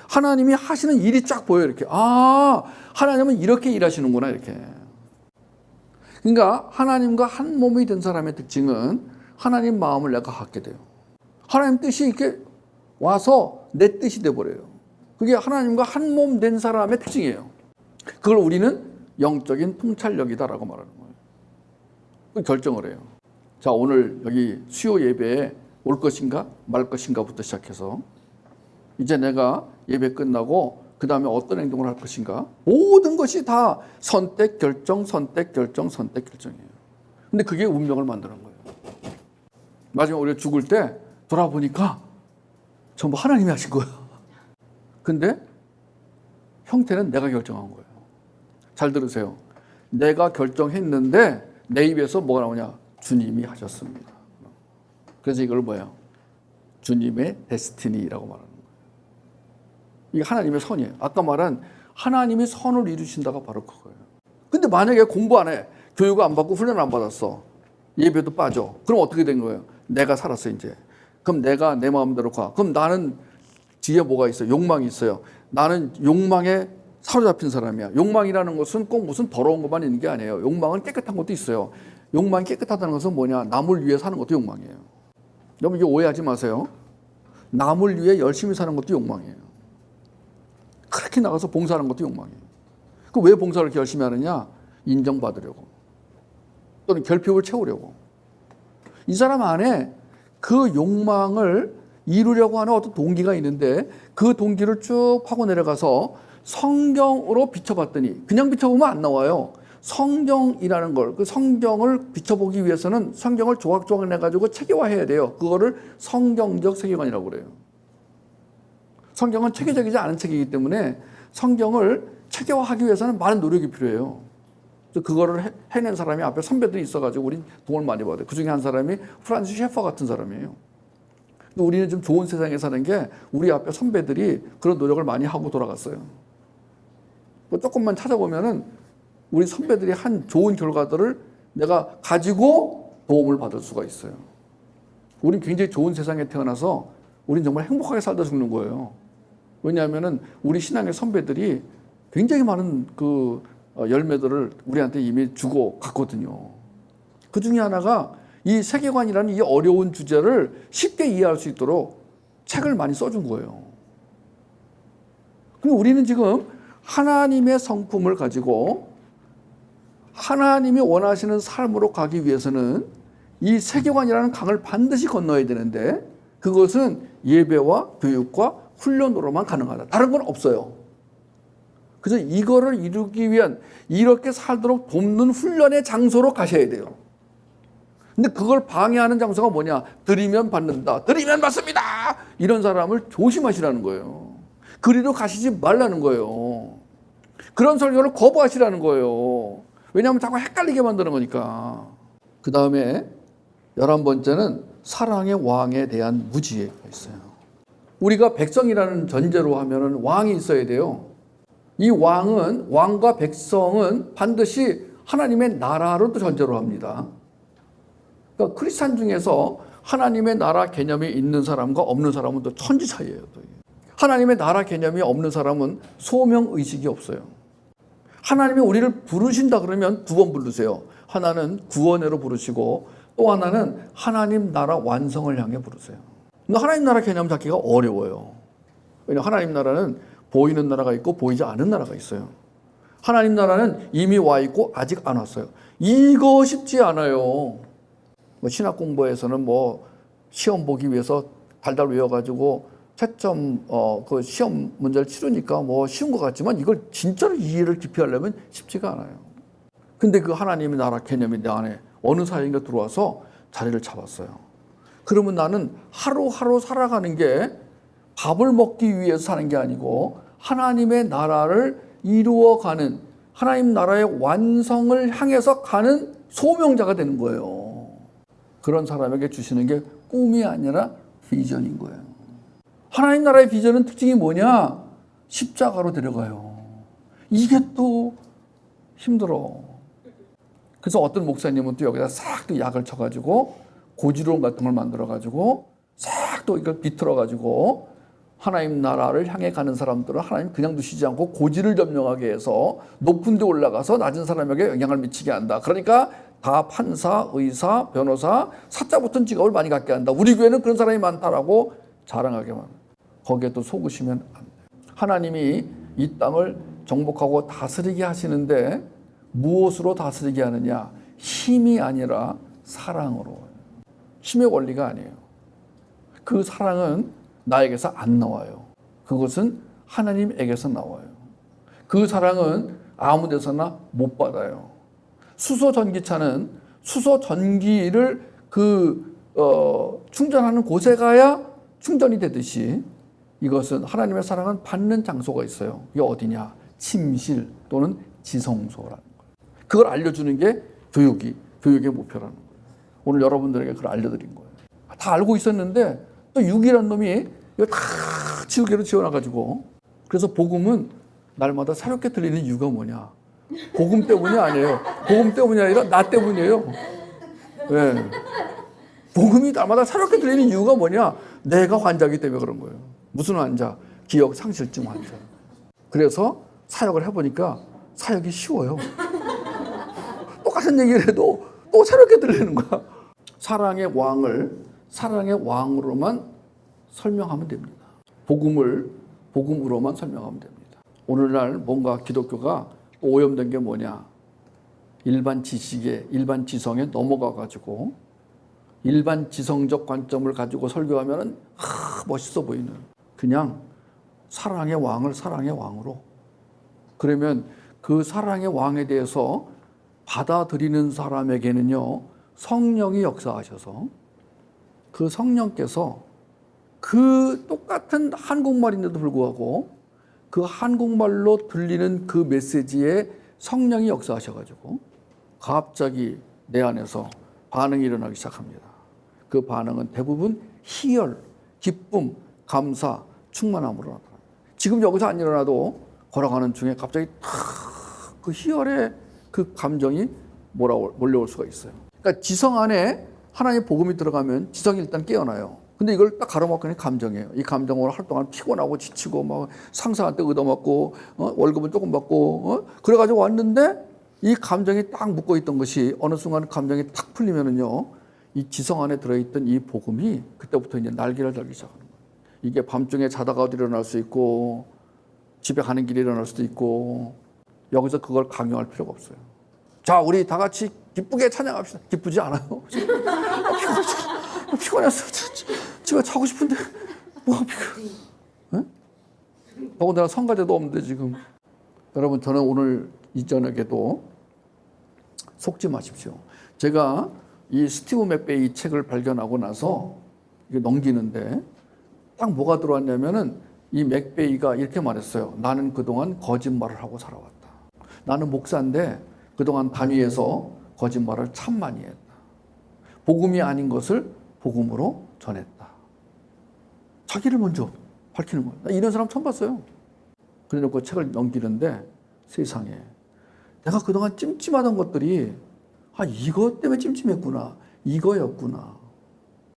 하나님이 하시는 일이 쫙 보여. 이렇게 하나님은 이렇게 일하시는구나 이렇게. 그러니까 하나님과 한 몸이 된 사람의 특징은 하나님 마음을 내가 갖게 돼요. 하나님 뜻이 이렇게 와서 내 뜻이 돼버려요. 그게 하나님과 한 몸 된 사람의 특징이에요. 그걸 우리는 영적인 통찰력이다라고 말하는 거예요. 그 결정을 해요. 자, 오늘 여기 수요 예배에 올 것인가 말 것인가부터 시작해서 이제 내가 예배 끝나고 그 다음에 어떤 행동을 할 것인가, 모든 것이 다 선택, 결정, 선택, 결정, 선택, 결정이에요. 근데 그게 운명을 만드는 거예요. 마지막에 우리가 죽을 때 돌아보니까 전부 하나님이 하신 거예요. 근데 형태는 내가 결정한 거예요. 잘 들으세요. 내가 결정했는데 내 입에서 뭐가 나오냐? 주님이 하셨습니다. 그래서 이걸 뭐예요? 주님의 데스티니라고 말하는 거예요. 이게 하나님의 선이에요. 아까 말한 하나님이 선을 이루신다가 바로 그거예요. 근데 만약에 공부 안 해, 교육 안 받고 훈련 안 받았어, 예배도 빠져, 그럼 어떻게 된 거예요? 내가 살았어 이제. 그럼 내가 내 마음대로 가. 그럼 나는 뒤에 뭐가 있어요? 욕망이 있어요. 나는 욕망에 사로잡힌 사람이야. 욕망이라는 것은 꼭 무슨 더러운 것만 있는 게 아니에요. 욕망은 깨끗한 것도 있어요. 욕망이 깨끗하다는 것은 뭐냐? 남을 위해 사는 것도 욕망이에요. 여러분 이거 오해하지 마세요. 남을 위해 열심히 사는 것도 욕망이에요. 그렇게 나가서 봉사하는 것도 욕망이에요. 그 왜 봉사를 이렇게 열심히 하느냐? 인정받으려고. 또는 결핍을 채우려고. 이 사람 안에 그 욕망을 이루려고 하는 어떤 동기가 있는데 그 동기를 쭉 파고 내려가서 성경으로 비춰봤더니 그냥 비춰보면 안 나와요. 성경이라는 걸, 그 성경을 비춰보기 위해서는 성경을 조각조각 내가지고 체계화해야 돼요. 그거를 성경적 세계관이라고 그래요. 성경은 체계적이지 않은 책이기 때문에 성경을 체계화하기 위해서는 많은 노력이 필요해요. 그래서 그거를 해낸 사람이 앞에 선배들이 있어가지고 우리 도움을 많이 받아요. 그 중에 한 사람이 프란시스 셰퍼 같은 사람이에요. 근데 우리는 좀 좋은 세상에 사는 게 우리 앞에 선배들이 그런 노력을 많이 하고 돌아갔어요. 조금만 찾아보면은 우리 선배들이 한 좋은 결과들을 내가 가지고 도움을 받을 수가 있어요. 우린 굉장히 좋은 세상에 태어나서 우린 정말 행복하게 살다 죽는 거예요. 왜냐하면은 우리 신앙의 선배들이 굉장히 많은 그 열매들을 우리한테 이미 주고 갔거든요. 그 중에 하나가 이 세계관이라는 이 어려운 주제를 쉽게 이해할 수 있도록 책을 많이 써준 거예요. 그럼 우리는 지금 하나님의 성품을 가지고 하나님이 원하시는 삶으로 가기 위해서는 이 세계관이라는 강을 반드시 건너야 되는데 그것은 예배와 교육과 훈련으로만 가능하다. 다른 건 없어요. 그래서 이거를 이루기 위한 이렇게 살도록 돕는 훈련의 장소로 가셔야 돼요. 근데 그걸 방해하는 장소가 뭐냐? 드리면 받는다. 드리면 받습니다. 이런 사람을 조심하시라는 거예요. 그리로 가시지 말라는 거예요. 그런 설교를 거부하시라는 거예요. 왜냐하면 자꾸 헷갈리게 만드는 거니까. 그 다음에 11번째는 사랑의 왕에 대한 무지가 있어요. 우리가 백성이라는 전제로 하면은 왕이 있어야 돼요. 이 왕은, 왕과 백성은 반드시 하나님의 나라로 또 전제로 합니다. 그러니까 크리스찬 중에서 하나님의 나라 개념이 있는 사람과 없는 사람은 또 천지 차이예요. 하나님의 나라 개념이 없는 사람은 소명의식이 없어요. 하나님이 우리를 부르신다 그러면 두 번 부르세요. 하나는 구원으로 부르시고 또 하나는 하나님 나라 완성을 향해 부르세요. 근데 하나님 나라 개념 잡기가 어려워요. 왜냐하면 하나님 나라는 보이는 나라가 있고 보이지 않은 나라가 있어요. 하나님 나라는 이미 와 있고 아직 안 왔어요. 이거 쉽지 않아요. 신학 공부에서는 시험 보기 위해서 달달 외워가지고 채점 그 시험 문제를 치르니까 쉬운 것 같지만 이걸 진짜로 이해를 깊이 하려면 쉽지가 않아요. 근데 그 하나님의 나라 개념이 내 안에 어느 사이인가 들어와서 자리를 잡았어요. 그러면 나는 하루하루 살아가는 게 밥을 먹기 위해서 사는 게 아니고 하나님의 나라를 이루어가는 하나님 나라의 완성을 향해서 가는 소명자가 되는 거예요. 그런 사람에게 주시는 게 꿈이 아니라 비전인 거예요. 하나님 나라의 비전은 특징이 뭐냐? 십자가로 데려가요. 이게 또 힘들어. 그래서 어떤 목사님은 또 여기다 싹 또 약을 쳐가지고 고지론 같은 걸 만들어가지고 싹 또 이걸 비틀어가지고 하나님 나라를 향해 가는 사람들은 하나님 그냥 두시지 않고 고지를 점령하게 해서 높은 데 올라가서 낮은 사람에게 영향을 미치게 한다. 그러니까 다 판사, 의사, 변호사, 사자 붙은 직업을 많이 갖게 한다. 우리 교회는 그런 사람이 많다라고 자랑하게만 합니다. 거기에 또 속으시면 안 돼요. 하나님이 이 땅을 정복하고 다스리게 하시는데 무엇으로 다스리게 하느냐? 힘이 아니라 사랑으로. 힘의 원리가 아니에요. 그 사랑은 나에게서 안 나와요. 그것은 하나님에게서 나와요. 그 사랑은 아무 데서나 못 받아요. 수소 전기차는 수소 전기를 충전하는 곳에 가야 충전이 되듯이 이것은 하나님의 사랑은 받는 장소가 있어요. 이게 어디냐? 침실 또는 지성소라는 거예요. 그걸 알려주는 게 교육의 목표라는 거예요. 오늘 여러분들에게 그걸 알려드린 거예요. 다 알고 있었는데 또 육이라는 놈이 이거 다 지우개로 지워놔가지고 그래서 복음은 날마다 새롭게 들리는 이유가 뭐냐? 복음 때문이 아니에요. 복음 때문이 아니라 나 때문이에요. 네. 복음이 날마다 새롭게 들리는 이유가 뭐냐? 내가 환자이기 때문에 그런 거예요. 무슨 환자? 기억 상실증 환자. 그래서 사역을 해보니까 사역이 쉬워요. 똑같은 얘기를 해도 또 새롭게 들리는 거야. 사랑의 왕을 사랑의 왕으로만 설명하면 됩니다. 복음을 복음으로만 설명하면 됩니다. 오늘날 뭔가 기독교가 오염된 게 뭐냐? 일반 지식에, 일반 지성에 넘어가가지고 일반 지성적 관점을 가지고 설교하면은 멋있어 보이는 그냥 사랑의 왕을 사랑의 왕으로 그러면 그 사랑의 왕에 대해서 받아들이는 사람에게는요, 성령이 역사하셔서 그 성령께서 그 똑같은 한국말인데도 불구하고 그 한국말로 들리는 그 메시지에 성령이 역사하셔가지고 갑자기 내 안에서 반응이 일어나기 시작합니다. 그 반응은 대부분 희열, 기쁨, 감사, 충만함으로 나타납니다. 지금 여기서 안 일어나도 걸어가는 중에 갑자기 탁 그 희열의 그 감정이 몰려올 수가 있어요. 그러니까 지성 안에 하나님의 복음이 들어가면 지성이 일단 깨어나요. 근데 이걸 딱 가로막는 감정이에요. 이 감정으로 하루 동안 피곤하고 지치고 막 상사한테 얻어맞고 월급은 조금 받고 그래가지고 왔는데 이 감정이 딱 묶어 있던 것이 어느 순간 감정이 탁 풀리면은요, 이 지성 안에 들어있던 이 복음이 그때부터 이제 날개를 달기 시작하는 거예요. 이게 밤중에 자다가 어디 일어날 수 있고 집에 가는 길에 일어날 수도 있고 여기서 그걸 강요할 필요가 없어요. 자, 우리 다 같이 기쁘게 찬양합시다. 기쁘지 않아요? 피곤했어. 집에 자고 싶은데 뭐가 피곤해? 더군다나 성가대도 없는데 지금. 여러분, 저는 오늘 이 저녁에도 속지 마십시오. 제가 이 스티브 맥베이 책을 발견하고 나서 이게 넘기는데 딱 뭐가 들어왔냐면은 이 맥베이가 이렇게 말했어요. 나는 그동안 거짓말을 하고 살아왔다. 나는 목사인데 그동안 단위에서 거짓말을 참 많이 했다. 복음이 아닌 것을 복음으로 전했다. 자기를 먼저 밝히는 거예요. 나 이런 사람 처음 봤어요. 그래놓고 책을 넘기는데 세상에 내가 그동안 찜찜하던 것들이 이것 때문에 찜찜했구나. 이거였구나.